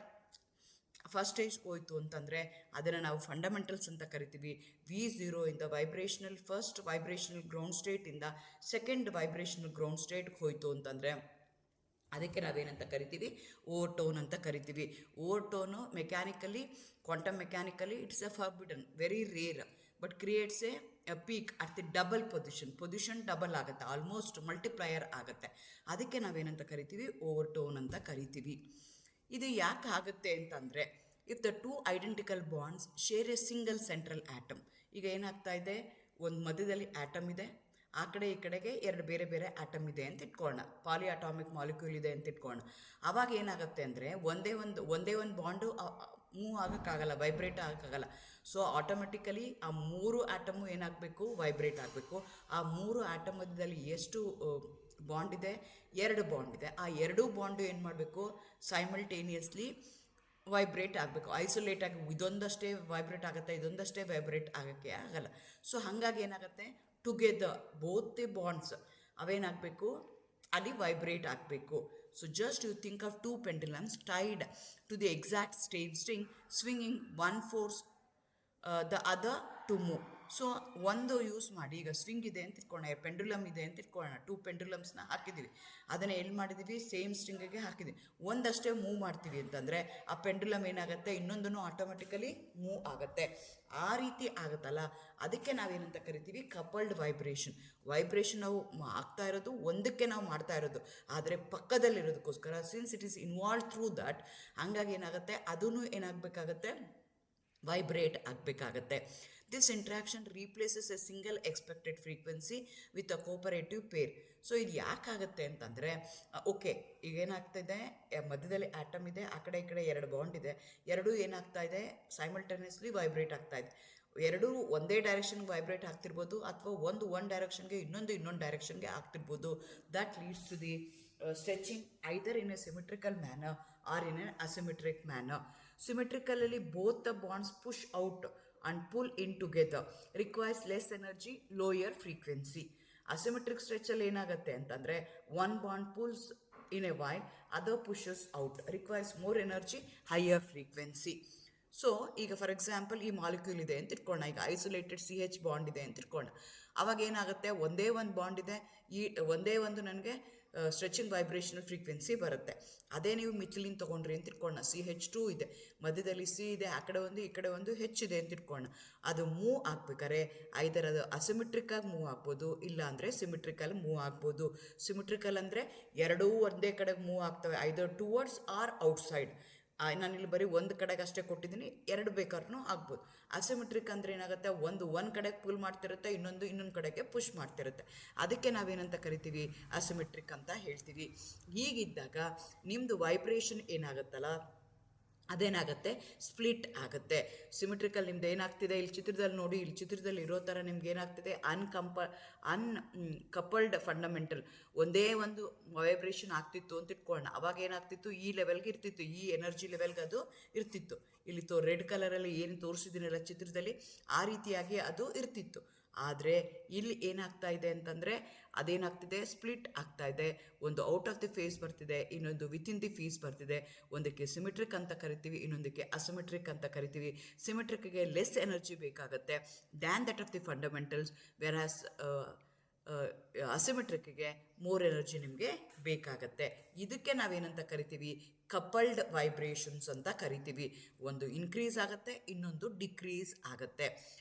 ಫಸ್ಟ್ ಸ್ಟೇಜ್ಗೆ ಹೋಯ್ತು ಅಂತಂದರೆ ಅದನ್ನು ನಾವು ಫಂಡಮೆಂಟಲ್ಸ್ ಅಂತ ಕರಿತೀವಿ. V0 vibrational first vibrational ground ಸ್ಟೇಟಿಂದ ಸೆಕೆಂಡ್ ವೈಬ್ರೇಷನಲ್ ಗ್ರೌಂಡ್ ಸ್ಟೇಟ್ಗೆ ಹೋಯ್ತು ಅಂತಂದರೆ ಅದಕ್ಕೆ ನಾವೇನಂತ ಕರಿತೀವಿ, ಓವರ್ಟೋನ್ ಅಂತ ಕರಿತೀವಿ. Overtone mechanically, quantum mechanically it's a forbidden, very rare, but creates a peak at the double position double ಆಗುತ್ತೆ, ಆಲ್ಮೋಸ್ಟ್ ಮಲ್ಟಿಪ್ಲಯರ್ ಆಗುತ್ತೆ. ಅದಕ್ಕೆ ನಾವೇನಂತ ಕರಿತೀವಿ, ಓವರ್ ಟೋನ್ ಅಂತ ಕರಿತೀವಿ. ಇದು ಯಾಕೆ ಆಗುತ್ತೆ ಅಂತಂದರೆ, if the two identical bonds share A single central atom. ಈಗ ಏನಾಗ್ತಾ ಇದೆ, ಒಂದು ಮಧ್ಯದಲ್ಲಿ ಆಟಮ್ ಇದೆ, ಆ ಕಡೆ ಈ ಕಡೆಗೆ ಎರಡು ಬೇರೆ ಬೇರೆ ಆಟಮ್ ಇದೆ ಅಂತ ಇಟ್ಕೊಳ್ಳೋಣ, ಪಾಲಿ ಅಟಾಮಿಕ್ ಮಾಲಿಕ್ಯೂಲ್ ಇದೆ ಅಂತ ಇಟ್ಕೊಳ್ಳೋಣ. ಆವಾಗ ಏನಾಗುತ್ತೆ ಅಂದರೆ ಒಂದೇ ಒಂದು ಬಾಂಡು ಮೂವ್ ಆಗೋಕ್ಕಾಗಲ್ಲ, ವೈಬ್ರೇಟ್ ಆಗೋಕ್ಕಾಗಲ್ಲ. ಸೊ ಆಟೋಮೆಟಿಕಲಿ ಆ ಮೂರು ಆಟಮು ಏನಾಗಬೇಕು, ವೈಬ್ರೇಟ್ ಆಗಬೇಕು. ಆ ಮೂರು ಆಟಮ್ ಮಧ್ಯದಲ್ಲಿ ಎಷ್ಟು ಬಾಂಡ್ ಇದೆ, 2 ಬಾಂಡ್ ಇದೆ. ಆ 2 ಬಾಂಡು ಏನು ಮಾಡಬೇಕು, ಸೈಮಲ್ಟೇನಿಯಸ್ಲಿ ವೈಬ್ರೇಟ್ ಆಗಬೇಕು. ಐಸೋಲೇಟ್ ಆಗಿ ಇದೊಂದಷ್ಟೇ ವೈಬ್ರೇಟ್ ಆಗುತ್ತೆ, ಇದೊಂದಷ್ಟೇ ವೈಬ್ರೇಟ್ ಆಗೋಕ್ಕೆ ಆಗಲ್ಲ. ಸೊ ಹಾಗಾಗಿ ಏನಾಗುತ್ತೆ, ಟುಗೆದರ್ ಬೋತ್ ದಿ ಬಾಂಡ್ಸ್ ಅವೇನಾಗಬೇಕು, ಅಲ್ಲಿ ವೈಬ್ರೇಟ್ ಆಗಬೇಕು. So just you think of 2 pendulums tied to the exact same string, swinging one force the other to move. So ಒಂದು ಯೂಸ್ ಮಾಡಿ, ಈಗ ಸ್ವಿಂಗ್ ಇದೆ ಅಂತ ಇಟ್ಕೊಳ್ಳೋಣ, ಪೆಂಡುಲಮ್ ಇದೆ ಅಂತ ಇಟ್ಕೊಳ್ಳೋಣ, 2 pendulumsನ ಹಾಕಿದ್ದೀವಿ, ಅದನ್ನು ಎಲ್ಲಿ ಮಾಡಿದ್ದೀವಿ, ಸೇಮ್ ಸ್ಟ್ರಿಂಗಿಗೆ ಹಾಕಿದ್ದೀವಿ. ಒಂದಷ್ಟೇ ಮೂವ್ ಮಾಡ್ತೀವಿ ಅಂತಂದರೆ ಆ ಪೆಂಡುಲಮ್ ಏನಾಗುತ್ತೆ, ಇನ್ನೊಂದನ್ನು ಆಟೋಮೆಟಿಕಲಿ ಮೂವ್ ಆಗುತ್ತೆ. ಆ ರೀತಿ ಆಗುತ್ತಲ್ಲ, ಅದಕ್ಕೆ ನಾವೇನಂತ ಕರಿತೀವಿ, ಕಪಲ್ಡ್ ವೈಬ್ರೇಷನ್ ನಾವು ಆಗ್ತಾ ಇರೋದು ಒಂದಕ್ಕೆ ನಾವು ಮಾಡ್ತಾ ಇರೋದು, ಆದರೆ ಪಕ್ಕದಲ್ಲಿರೋದಕ್ಕೋಸ್ಕರ since it is involve through that, ಹಂಗಾಗಿ ಏನಾಗುತ್ತೆ, ಅದೂ ಏನಾಗಬೇಕಾಗತ್ತೆ, ವೈಬ್ರೇಟ್ ಆಗಬೇಕಾಗತ್ತೆ. This interaction replaces a single expected frequency with a cooperative pair. So ಇದು ಯಾಕಾಗುತ್ತೆ ಅಂತಂದರೆ, ಓಕೆ ಈಗ ಏನಾಗ್ತಾಯಿದೆ, ಮಧ್ಯದಲ್ಲಿ ಆಟಮ್ ಇದೆ, ಆ ಕಡೆ ಈ ಕಡೆ 2 ಬಾಂಡ್ ಇದೆ, ಎರಡೂ ಏನಾಗ್ತಾ ಇದೆ, ಸೈಮಲ್ಟೇನಿಯಸ್ಲಿ ವೈಬ್ರೇಟ್ ಆಗ್ತಾ ಇದೆ. ಎರಡೂ ಒಂದೇ ಡೈರೆಕ್ಷನ್ಗೆ ವೈಬ್ರೇಟ್ ಆಗ್ತಿರ್ಬೋದು, ಅಥವಾ ಒಂದು ಡೈರೆಕ್ಷನ್ಗೆ ಇನ್ನೊಂದು ಡೈರೆಕ್ಷನ್ಗೆ ಆಗ್ತಿರ್ಬೋದು. That leads to the stretching either in a symmetrical manner or in a asymmetric manner. ಸಿಮೆಟ್ರಿಕಲಲ್ಲಿ both the bonds push out and pull in together, requires less energy, lower frequency. Asymmetric stretch ಅಲ್ಲಿ ಏನಾಗುತ್ತೆ ಅಂತಂದರೆ, one bond pulls in a while, other pushes out, requires more energy, higher frequency. So ಈಗ for example ಈ molecule ಇದೆ ಅಂತ ಇಟ್ಕೊಳ್ಳೋಣ, ಈಗ isolated CH bond ಇದೆ ಅಂತ ಇಟ್ಕೊಳ್ಳೋಣ. ಅವಾಗ ಏನಾಗುತ್ತೆ, ಒಂದೇ ಒಂದು ಬಾಂಡ್ ಇದೆ, ಈ ಒಂದೇ ಒಂದು ನನಗೆ ಸ್ಟ್ರೆಚಿಂಗ್ ವೈಬ್ರೇಷನಲ್ ಫ್ರೀಕ್ವೆನ್ಸಿ ಬರುತ್ತೆ. ಅದೇ ನೀವು ಮಿಥಿಲಿನ್ ತೊಗೊಂಡ್ರಿ ಅಂತ ಇಟ್ಕೊಳ್ಳೋಣ, CH2 ಇದೆ, ಮಧ್ಯದಲ್ಲಿ C ಇದೆ, ಆ ಕಡೆ ಒಂದು ಈ ಕಡೆ ಒಂದು H ಇದೆ ಅಂತ ಇಟ್ಕೊಳ್ಳೋಣ. ಅದು ಮೂವ್ ಆಗ್ಬೇಕಾದ್ರೆ ಐದರ್ ಅದು ಅಸಿಮೆಟ್ರಿಕ್ಕಾಗಿ ಮೂವ್ ಆಗ್ಬೋದು, ಇಲ್ಲ ಅಂದರೆ ಸಿಮೆಟ್ರಿಕಲ್ ಮೂವ್ ಆಗ್ಬೋದು. ಸಿಮೆಟ್ರಿಕಲ್ ಅಂದರೆ ಎರಡೂ ಒಂದೇ ಕಡೆಗೆ ಮೂವ್ ಆಗ್ತವೆ, ಐದರ್ ಟುವರ್ಡ್ಸ್ ಆರ್ ಔಟ್ಸೈಡ್. ನಾನಿಲ್ಲಿ ಬರೀ ಒಂದು ಕಡೆಗೆ ಅಷ್ಟೇ ಕೊಟ್ಟಿದ್ದೀನಿ, 2 ಬೇಕಾದ್ರೂ ಆಗ್ಬೋದು. ಅಸಿಮೆಟ್ರಿಕ್ ಅಂದರೆ ಏನಾಗುತ್ತೆ, ಒಂದು ಕಡೆಗೆ ಪುಲ್ ಮಾಡ್ತಿರುತ್ತೆ, ಇನ್ನೊಂದು ಕಡೆಗೆ ಪುಷ್ ಮಾಡ್ತಿರುತ್ತೆ. ಅದಕ್ಕೆ ನಾವೇನಂತ ಕರಿತೀವಿ, ಅಸಿಮೆಟ್ರಿಕ್ ಅಂತ ಹೇಳ್ತೀವಿ. ಹೀಗಿದ್ದಾಗ ನಿಮ್ಮದು ವೈಬ್ರೇಷನ್ ಏನಾಗುತ್ತಲ್ಲ, ಅದೇನಾಗುತ್ತೆ, ಸ್ಪ್ಲಿಟ್ ಆಗುತ್ತೆ. ಸಿಮೆಟ್ರಿಕಲ್ ನಿಮ್ದು ಏನಾಗ್ತಿದೆ, ಇಲ್ಲಿ ಚಿತ್ರದಲ್ಲಿ ನೋಡಿ, ಇಲ್ಲಿ ಚಿತ್ರದಲ್ಲಿ ಇರೋ ಥರ ನಿಮ್ಗೆ ಏನಾಗ್ತಿದೆ, ಕಪಲ್ಡ್ ಫಂಡಮೆಂಟಲ್ ಒಂದೇ ಒಂದು ವೈಬ್ರೇಷನ್ ಆಗ್ತಿತ್ತು ಅಂತ ಇಟ್ಕೊಳ್ಳೋಣ. ಅವಾಗ ಏನಾಗ್ತಿತ್ತು, ಈ ಲೆವೆಲ್ಗೆ ಇರ್ತಿತ್ತು, ಈ ಎನರ್ಜಿ ಲೆವೆಲ್ಗೆ ಅದು ಇರ್ತಿತ್ತು. ಇಲ್ಲಿ ರೆಡ್ ಕಲರಲ್ಲಿ ಏನು ತೋರಿಸಿದ್ದೀನಲ್ಲ ಚಿತ್ರದಲ್ಲಿ, ಆ ರೀತಿಯಾಗಿ ಅದು ಇರ್ತಿತ್ತು. ಆದರೆ ಇಲ್ಲಿ ಏನಾಗ್ತಾ ಇದೆ ಅಂತಂದರೆ, ಅದೇನಾಗ್ತಿದೆ, ಸ್ಪ್ಲಿಟ್ ಆಗ್ತಾ ಇದೆ. ಒಂದು ಔಟ್ ಆಫ್ ದಿ ಫೇಸ್ ಬರ್ತಿದೆ, ಇನ್ನೊಂದು ವಿತಿನ್ ದಿ ಫೇಸ್ ಬರ್ತಿದೆ. ಒಂದಕ್ಕೆ ಸಿಮೆಟ್ರಿಕ್ ಅಂತ ಕರಿತೀವಿ, ಇನ್ನೊಂದಕ್ಕೆ ಅಸಿಮೆಟ್ರಿಕ್ ಅಂತ ಕರಿತೀವಿ. ಸಿಮೆಟ್ರಿಕ್ಗೆ ಲೆಸ್ ಎನರ್ಜಿ ಬೇಕಾಗುತ್ತೆ than that of the fundamentals, versus ಅಸಿಮೆಟ್ರಿಕ್ಗೆ ಮೋರ್ ಎನರ್ಜಿ ನಿಮಗೆ ಬೇಕಾಗತ್ತೆ. ಇದಕ್ಕೆ ನಾವೇನಂತ ಕರಿತೀವಿ, ಕಪಲ್ಡ್ ವೈಬ್ರೇಷನ್ಸ್ ಅಂತ ಕರಿತೀವಿ. ಒಂದು ಇನ್ಕ್ರೀಸ್ ಆಗುತ್ತೆ, ಇನ್ನೊಂದು ಡಿಕ್ರೀಸ್ ಆಗುತ್ತೆ.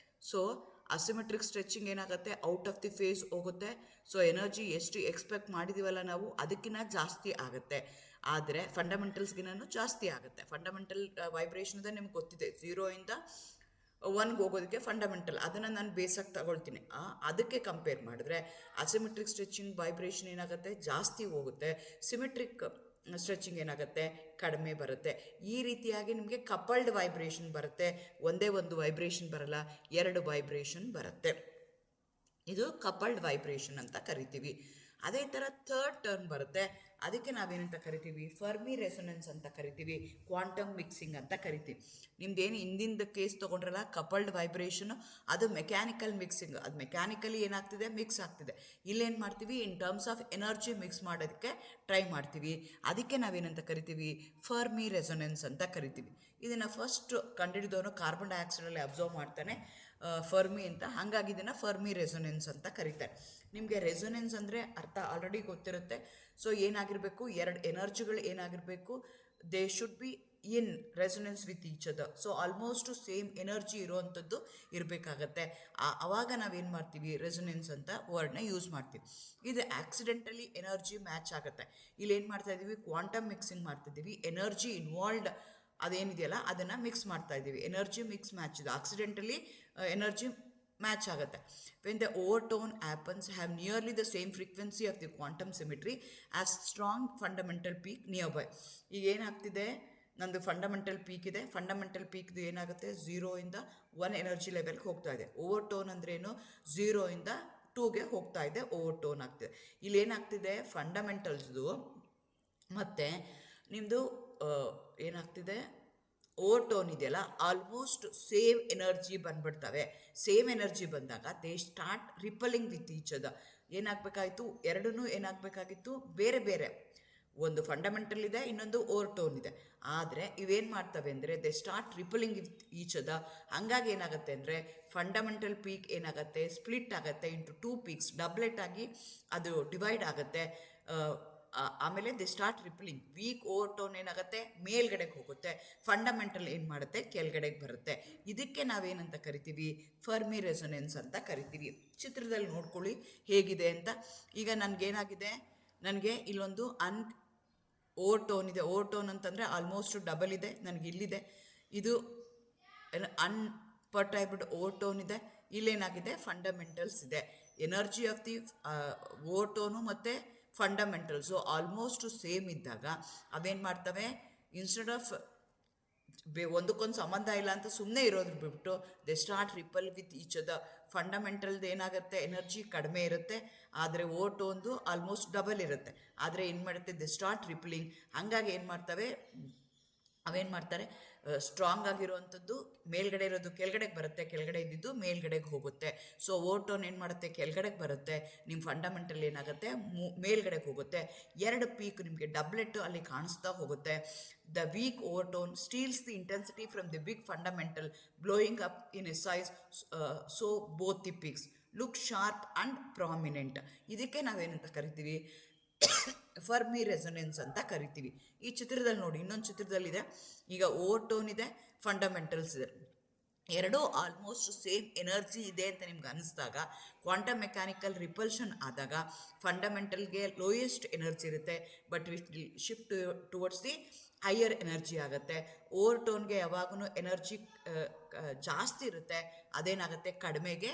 ಸೊ ಅಸಿಮೆಟ್ರಿಕ್ ಸ್ಟ್ರೆಚಿಂಗ್ ಏನಾಗುತ್ತೆ, ಔಟ್ ಆಫ್ ದಿ ಫೇಸ್ ಹೋಗುತ್ತೆ. ಸೊ ಎನರ್ಜಿ ಎಷ್ಟು ಎಕ್ಸ್ಪೆಕ್ಟ್ ಮಾಡಿದ್ದೀವಲ್ಲ ನಾವು, ಅದಕ್ಕಿಂತ ಜಾಸ್ತಿ ಆಗುತ್ತೆ. ಆದರೆ ಫಂಡಮೆಂಟಲ್ಸ್ಗಿನ್ನೂ ಜಾಸ್ತಿ ಆಗುತ್ತೆ. ಫಂಡಮೆಂಟಲ್ ವೈಬ್ರೇಷನ್ ಇದೆ ನಿಮ್ಗೆ ಗೊತ್ತಿದೆ, 0ಇಂದ 1ಗೆ ಹೋಗೋದಕ್ಕೆ ಫಂಡಮೆಂಟಲ್, ಅದನ್ನು ನಾನು ಬೇಸಾಗಿ ತಗೊಳ್ತೀನಿ. ಅದಕ್ಕೆ ಕಂಪೇರ್ ಮಾಡಿದ್ರೆ ಅಸಿಮೆಟ್ರಿಕ್ ಸ್ಟ್ರೆಚಿಂಗ್ ವೈಬ್ರೇಷನ್ ಏನಾಗುತ್ತೆ, ಜಾಸ್ತಿ ಹೋಗುತ್ತೆ. ಸಿಮೆಟ್ರಿಕ್ ಸ್ಟ್ರೆಚಿಂಗ್ ಏನಾಗುತ್ತೆ, ಕಡಿಮೆ ಬರುತ್ತೆ. ಈ ರೀತಿಯಾಗಿ ನಿಮಗೆ ಕಪಲ್ಡ್ ವೈಬ್ರೇಷನ್ ಬರುತ್ತೆ. ಒಂದೇ ಒಂದು ವೈಬ್ರೇಷನ್ ಬರಲ್ಲ, 2 ವೈಬ್ರೇಷನ್ ಬರುತ್ತೆ. ಇದು ಕಪಲ್ಡ್ ವೈಬ್ರೇಷನ್ ಅಂತ ಕರಿತೀವಿ. ಅದೇ ಥರ ಥರ್ಡ್ ಟರ್ನ್ ಬರುತ್ತೆ, ಅದಕ್ಕೆ ನಾವೇನಂತ ಕರಿತೀವಿ, ಫರ್ಮಿ ರೆಸೊನೆನ್ಸ್ ಅಂತ ಕರಿತೀವಿ, ಕ್ವಾಂಟಮ್ ಮಿಕ್ಸಿಂಗ್ ಅಂತ ಕರಿತೀವಿ. ನಿಮ್ದೇನು ಹಿಂದಿಂದ ಕೇಸ್ ತೊಗೊಂಡ್ರಲ್ಲ ಕಪಲ್ಡ್ ವೈಬ್ರೇಷನು, ಅದು ಮೆಕ್ಯಾನಿಕಲ್ ಮಿಕ್ಸಿಂಗ್. ಅದು ಮೆಕ್ಯಾನಿಕಲಿ ಏನಾಗ್ತಿದೆ, ಮಿಕ್ಸ್ ಆಗ್ತಿದೆ. ಇಲ್ಲೇನು ಮಾಡ್ತೀವಿ, in terms of energy mix ಮಾಡೋದಕ್ಕೆ ಟ್ರೈ ಮಾಡ್ತೀವಿ. ಅದಕ್ಕೆ ನಾವೇನಂತ ಕರಿತೀವಿ, ಫರ್ಮಿ ರೆಸೊನೆನ್ಸ್ ಅಂತ ಕರಿತೀವಿ. ಇದನ್ನು ಫಸ್ಟ್ ಕಂಡುಹಿಡಿದವನು ಕಾರ್ಬನ್ ಡೈಆಕ್ಸೈಡಲ್ಲಿ ಅಬ್ಸರ್ವ್ ಮಾಡ್ತಾನೆ, ಫರ್ಮಿ ಅಂತ. ಹಾಗಾಗಿ ಇದನ್ನು ಫರ್ಮಿ ರೆಸೊನೆನ್ಸ್ ಅಂತ ಕರೀತಾರೆ. ನಿಮಗೆ ರೆಸೊನೆನ್ಸ್ ಅಂದರೆ ಅರ್ಥ ಆಲ್ರೆಡಿ ಗೊತ್ತಿರುತ್ತೆ. ಸೊ ಏನಾಗಿರಬೇಕು, 2 ಎನರ್ಜಿಗಳು ಏನಾಗಿರಬೇಕು, they should be in resonance with each other. So almost same energy ಇರೋವಂಥದ್ದು ಇರಬೇಕಾಗತ್ತೆ. ಆವಾಗ ನಾವೇನು ಮಾಡ್ತೀವಿ, ರೆಸೊನೆನ್ಸ್ ಅಂತ ವರ್ಡ್ನ ಯೂಸ್ ಮಾಡ್ತೀವಿ. ಇದು ಆಕ್ಸಿಡೆಂಟಲಿ ಎನರ್ಜಿ ಮ್ಯಾಚ್ ಆಗುತ್ತೆ. ಇಲ್ಲಿ ಏನು ಮಾಡ್ತಾ ಇದ್ದೀವಿ, ಕ್ವಾಂಟಮ್ ಮಿಕ್ಸಿಂಗ್ ಮಾಡ್ತಾ ಇದ್ದೀವಿ. ಎನರ್ಜಿ ಇನ್ವಾಲ್ವ್ಡ್ ಅದೇನಿದೆಯಲ್ಲ ಅದನ್ನು ಮಿಕ್ಸ್ ಮಾಡ್ತಾ ಇದ್ದೀವಿ. ಎನರ್ಜಿ ಮಿಕ್ಸ್ ಮ್ಯಾಚ್ ಇದು ಆಕ್ಸಿಡೆಂಟಲಿ ಎನರ್ಜಿ ಮ್ಯಾಚ್ ಆಗುತ್ತೆ. When the overtone happens have nearly the same frequency of the quantum symmetry as strong fundamental peak nearby. ಈಗ ಏನಾಗ್ತಿದೆ, ನಂದು ಫಂಡಮೆಂಟಲ್ ಪೀಕ್ ಇದೆ. ಫಂಡಮೆಂಟಲ್ ಪೀಕ್ದು ಏನಾಗುತ್ತೆ, 0 ಇಂದ 1 ಎನರ್ಜಿ ಲೆವೆಲ್ಗೆ ಹೋಗ್ತಾ ಇದೆ. ಓವರ್ಟೋನ್ ಅಂದ್ರೇನು, 0 ಇಂದ 2ಗೆ ಹೋಗ್ತಾ ಇದೆ, ಓವರ್ಟೋನ್ ಆಗ್ತಿದೆ. ಇಲ್ಲಿ ಏನಾಗ್ತಿದೆ, ಫಂಡಮೆಂಟಲ್ಸ್ದು ಮತ್ತು ನಿಮ್ಮದು ಏನಾಗ್ತಿದೆ, ಓವರ್ಟೋನ್ ಇದೆಯಲ್ಲ, ಆಲ್ಮೋಸ್ಟ್ ಸೇಮ್ ಎನರ್ಜಿ ಬಂದ್ಬಿಡ್ತವೆ. ಸೇಮ್ ಎನರ್ಜಿ ಬಂದಾಗ they start rippling with each other. ಏನಾಗಬೇಕಾಯಿತು, ಎರಡೂ ಏನಾಗಬೇಕಾಗಿತ್ತು, ಬೇರೆ ಬೇರೆ. ಒಂದು ಫಂಡಮೆಂಟಲ್ ಇದೆ, ಇನ್ನೊಂದು ಓವರ್ಟೋನ್ ಇದೆ. ಆದರೆ ಇವೇನು ಮಾಡ್ತವೆ ಅಂದರೆ they start rippling with each other. ಹಂಗಾಗಿ ಏನಾಗುತ್ತೆ ಅಂದರೆ ಫಂಡಮೆಂಟಲ್ ಪೀಕ್ ಏನಾಗುತ್ತೆ, ಸ್ಪ್ಲಿಟ್ ಆಗುತ್ತೆ ಇಂಟು 2 ಪೀಕ್ಸ್, ಡಬ್ಲೆಟ್ ಆಗಿ ಅದು ಡಿವೈಡ್ ಆಗುತ್ತೆ. ಆಮೇಲೆ they start rippling. Weak overtone ಏನಾಗುತ್ತೆ, ಮೇಲ್ಗಡೆಗೆ ಹೋಗುತ್ತೆ. ಫಂಡಮೆಂಟಲ್ ಏನು ಮಾಡುತ್ತೆ, ಕೆಳಗಡೆಗೆ ಬರುತ್ತೆ. ಇದಕ್ಕೆ ನಾವೇನಂತ ಕರಿತೀವಿ, ಫರ್ಮಿ ರೆಸೊನೆನ್ಸ್ ಅಂತ ಕರಿತೀವಿ. ಚಿತ್ರದಲ್ಲಿ ನೋಡ್ಕೊಳ್ಳಿ ಹೇಗಿದೆ ಅಂತ. ಈಗ ನನಗೇನಾಗಿದೆ, ನನಗೆ ಇಲ್ಲೊಂದು ಓವರ್ಟೋನ್ ಇದೆ. ಓವರ್ಟೋನ್ ಅಂತಂದರೆ ಆಲ್ಮೋಸ್ಟ್ ಡಬಲ್ ಇದೆ, ನನಗೆ ಇಲ್ಲಿದೆ. ಇದು ಅನ್ಪರ್ಟೈಬ್ಡ್ ಓವರ್ಟೋನ್ ಇದೆ. ಇಲ್ಲೇನಾಗಿದೆ, ಫಂಡಮೆಂಟಲ್ಸ್ ಇದೆ. ಎನರ್ಜಿ ಆಫ್ ದಿ ಓವರ್ಟೋನು ಮತ್ತು ಫಂಡಮೆಂಟಲ್ಸು ಆಲ್ಮೋಸ್ಟ್ ಸೇಮ್ ಇದ್ದಾಗ ಅವೇನು ಮಾಡ್ತವೆ, ಇನ್ಸ್ಟೆಡ್ ಆಫ್ ಒಂದಕ್ಕೊಂದು ಸಂಬಂಧ ಇಲ್ಲ ಅಂತ ಸುಮ್ಮನೆ ಇರೋದ್ರ ಬಿಟ್ಟು they start ripple with each other. ಫಂಡಮೆಂಟಲ್ದು ಏನಾಗುತ್ತೆ, ಎನರ್ಜಿ ಕಡಿಮೆ ಇರುತ್ತೆ, ಆದರೆ ಓವರ್ಟೋನ್ದು ಆಲ್ಮೋಸ್ಟ್ ಡಬಲ್ ಇರುತ್ತೆ. ಆದರೆ ಏನು ಮಾಡುತ್ತೆ, ದೇ ಸ್ಟಾರ್ಟ್ ರಿಪಲಿಂಗ್. ಹಾಗಾಗಿ ಏನು ಮಾಡ್ತವೆ, ಅವೇನು ಮಾಡ್ತಾರೆ, ಸ್ಟ್ರಾಂಗ್ ಆಗಿರುವಂಥದ್ದು ಮೇಲ್ಗಡೆ ಇರೋದು ಕೆಳಗಡೆಗೆ ಬರುತ್ತೆ, ಕೆಳಗಡೆ ಇದ್ದಿದ್ದು ಮೇಲ್ಗಡೆಗೆ ಹೋಗುತ್ತೆ. ಸೊ ಓವರ್ಟೋನ್ ಏನು ಮಾಡುತ್ತೆ, ಕೆಳಗಡೆಗೆ ಬರುತ್ತೆ. ನಿಮ್ಮ ಫಂಡಮೆಂಟಲ್ ಏನಾಗುತ್ತೆ, ಮೇಲ್ಗಡೆಗೆ ಹೋಗುತ್ತೆ. 2 ಪೀಕ್ ನಿಮಗೆ ಡಬ್ಲೆಟ್ ಅಲ್ಲಿ ಕಾಣಿಸ್ತಾ ಹೋಗುತ್ತೆ. The weak overtone steals the intensity from the big fundamental, blowing up in a size. So both the peaks look sharp and prominent. ಇದಕ್ಕೆ ನಾವೇನಂತ ಕರಿತೀವಿ, ಫರ್ಮಿ ರೆಸೊನೆನ್ಸ್ ಅಂತ ಕರಿತೀವಿ. ಈ ಚಿತ್ರದಲ್ಲಿ ನೋಡಿ, ಇನ್ನೊಂದು ಚಿತ್ರದಲ್ಲಿದೆ. ಈಗ ಓವರ್ಟೋನ್ ಇದೆ, ಫಂಡಮೆಂಟಲ್ಸ್ ಇದೆ. ಎರಡೂ ಆಲ್ಮೋಸ್ಟ್ ಸೇಮ್ ಎನರ್ಜಿ ಇದೆ ಅಂತ ನಿಮ್ಗೆ ಅನಿಸ್ದಾಗ, ಕ್ವಾಂಟಮ್ ಮೆಕ್ಯಾನಿಕಲ್ ರಿಪಲ್ಷನ್ ಆದಾಗ ಫಂಡಮೆಂಟಲ್ಗೆ ಲೋಯೆಸ್ಟ್ ಎನರ್ಜಿ ಇರುತ್ತೆ, but with shift towards the higher energy ಆಗುತ್ತೆ. ಓವರ್ಟೋನ್ಗೆ ಯಾವಾಗೂ ಎನರ್ಜಿ ಜಾಸ್ತಿ ಇರುತ್ತೆ, ಅದೇನಾಗುತ್ತೆ, ಕಡಿಮೆಗೆ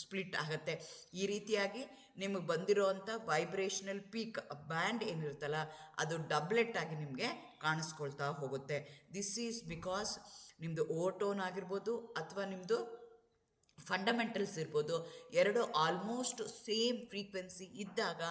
ಸ್ಪ್ಲಿಟ್ ಆಗುತ್ತೆ. ಈ ರೀತಿಯಾಗಿ ನಿಮಗೆ ಬಂದಿರೋವಂಥ ವೈಬ್ರೇಷನಲ್ ಪೀಕ್ ಬ್ಯಾಂಡ್ ಏನಿರುತ್ತಲ್ಲ ಅದು ಡಬ್ಲೆಟ್ ಆಗಿ ನಿಮಗೆ ಕಾಣಿಸ್ಕೊಳ್ತಾ ಹೋಗುತ್ತೆ. ದಿಸ್ ಈಸ್ ಬಿಕಾಸ್ ನಿಮ್ಮದು ಓವರ್ಟೋನ್ ಆಗಿರ್ಬೋದು ಅಥವಾ ನಿಮ್ಮದು ಫಂಡಮೆಂಟಲ್ಸ್ ಇರ್ಬೋದು, ಎರಡು ಆಲ್ಮೋಸ್ಟ್ ಸೇಮ್ ಫ್ರೀಕ್ವೆನ್ಸಿ ಇದ್ದಾಗ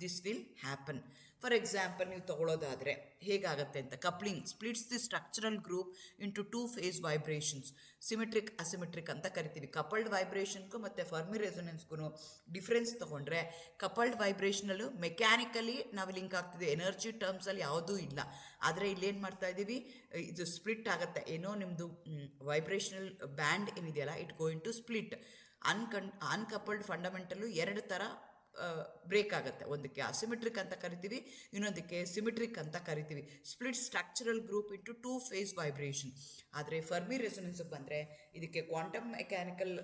this will happen. For example ನೀವು ತಗೊಳ್ಳೋದಾದರೆ ಹೇಗಾಗುತ್ತೆ ಅಂತ, coupling splits the structural group into 2 phase vibrations, symmetric asymmetric ಅಂತ ಕರಿತೀವಿ. ಕಪಲ್ಡ್ ವೈಬ್ರೇಷನ್ಗೂ ಮತ್ತು ಫರ್ಮಿ ರೆಸೊನೆನ್ಸ್ಗೂ ಡಿಫ್ರೆನ್ಸ್ ತೊಗೊಂಡ್ರೆ, ಕಪಲ್ಡ್ ವೈಬ್ರೇಷನಲ್ಲೂ ಮೆಕ್ಯಾನಿಕಲಿ ನಾವು ಲಿಂಕ್ ಆಗ್ತಿದೆ, ಎನರ್ಜಿ ಟರ್ಮ್ಸಲ್ಲಿ ಯಾವುದೂ ಇಲ್ಲ. ಆದರೆ ಇಲ್ಲೇನು ಮಾಡ್ತಾ ಇದ್ದೀವಿ, ಇದು ಸ್ಪ್ಲಿಟ್ ಆಗುತ್ತೆ. ಏನೋ ನಿಮ್ಮದು ವೈಬ್ರೇಷನಲ್ ಬ್ಯಾಂಡ್ ಏನಿದೆಯಲ್ಲ, ಇಟ್ ಗೋಯಿಂಗ್ ಟು ಸ್ಪ್ಲಿಟ್. ಅನ್ಕಪಲ್ಡ್ ಫಂಡಮೆಂಟಲ್ಲು 2 ಥರ ಬ್ರೇಕ್ ಆಗುತ್ತೆ. ಒಂದಕ್ಕೆ ಅಸಿಮೆಟ್ರಿಕ್ ಅಂತ ಕರಿತೀವಿ, ಇನ್ನೊಂದಕ್ಕೆ ಸಿಮೆಟ್ರಿಕ್ ಅಂತ ಕರಿತೀವಿ. Split structural group into 2 phase vibration. ಆದರೆ ಫರ್ಮಿ ರೆಸೊನೆನ್ಸ್ಗೆ ಬಂದರೆ ಇದಕ್ಕೆ ಕ್ವಾಂಟಮ್ ಮೆಕ್ಯಾನಿಕಲ್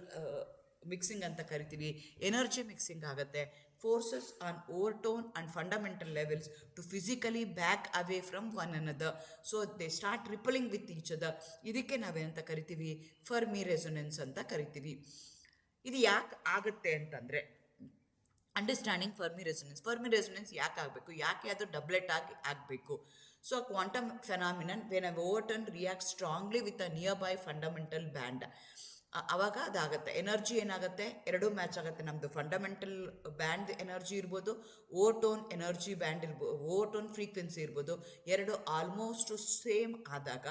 ಮಿಕ್ಸಿಂಗ್ ಅಂತ ಕರಿತೀವಿ, ಎನರ್ಜಿ ಮಿಕ್ಸಿಂಗ್ ಆಗುತ್ತೆ. Forces on overtone and fundamental levels to physically back away from one another. So they start rippling with each other. ಇದಕ್ಕೆ ನಾವೇನಂತ ಕರಿತೀವಿ, ಫರ್ಮಿ ರೆಸೊನೆನ್ಸ್ ಅಂತ ಕರಿತೀವಿ. ಇದು ಯಾಕೆ ಆಗುತ್ತೆ ಅಂತಂದರೆ, ಅಂಡರ್ಸ್ಟ್ಯಾಂಡಿಂಗ್ ಫರ್ಮಿ ರೆಸೊನೆನ್ಸ್ ಯಾಕೆ ಆಗಬೇಕು, ಯಾಕೆ ಅದು ಡಬ್ಲೆಟ್ ಆಗಿ ಆಗಬೇಕು. So quantum phenomenon when a overtone react strongly with a nearby fundamental band, ಆವಾಗ ಅದಾಗುತ್ತೆ. ಎನರ್ಜಿ ಏನಾಗುತ್ತೆ, ಎರಡೂ ಮ್ಯಾಚ್ ಆಗುತ್ತೆ. ನಮ್ಮದು ಫಂಡಮೆಂಟಲ್ ಬ್ಯಾಂಡ್ ಎನರ್ಜಿ ಇರ್ಬೋದು, ಓವರ್ಟೋನ್ ಎನರ್ಜಿ ಬ್ಯಾಂಡ್ ಇರ್ಬೋದು, ಓವರ್ಟೋನ್ ಫ್ರೀಕ್ವೆನ್ಸಿ ಇರ್ಬೋದು, ಎರಡು ಆಲ್ಮೋಸ್ಟ್ ಸೇಮ್ ಆದಾಗ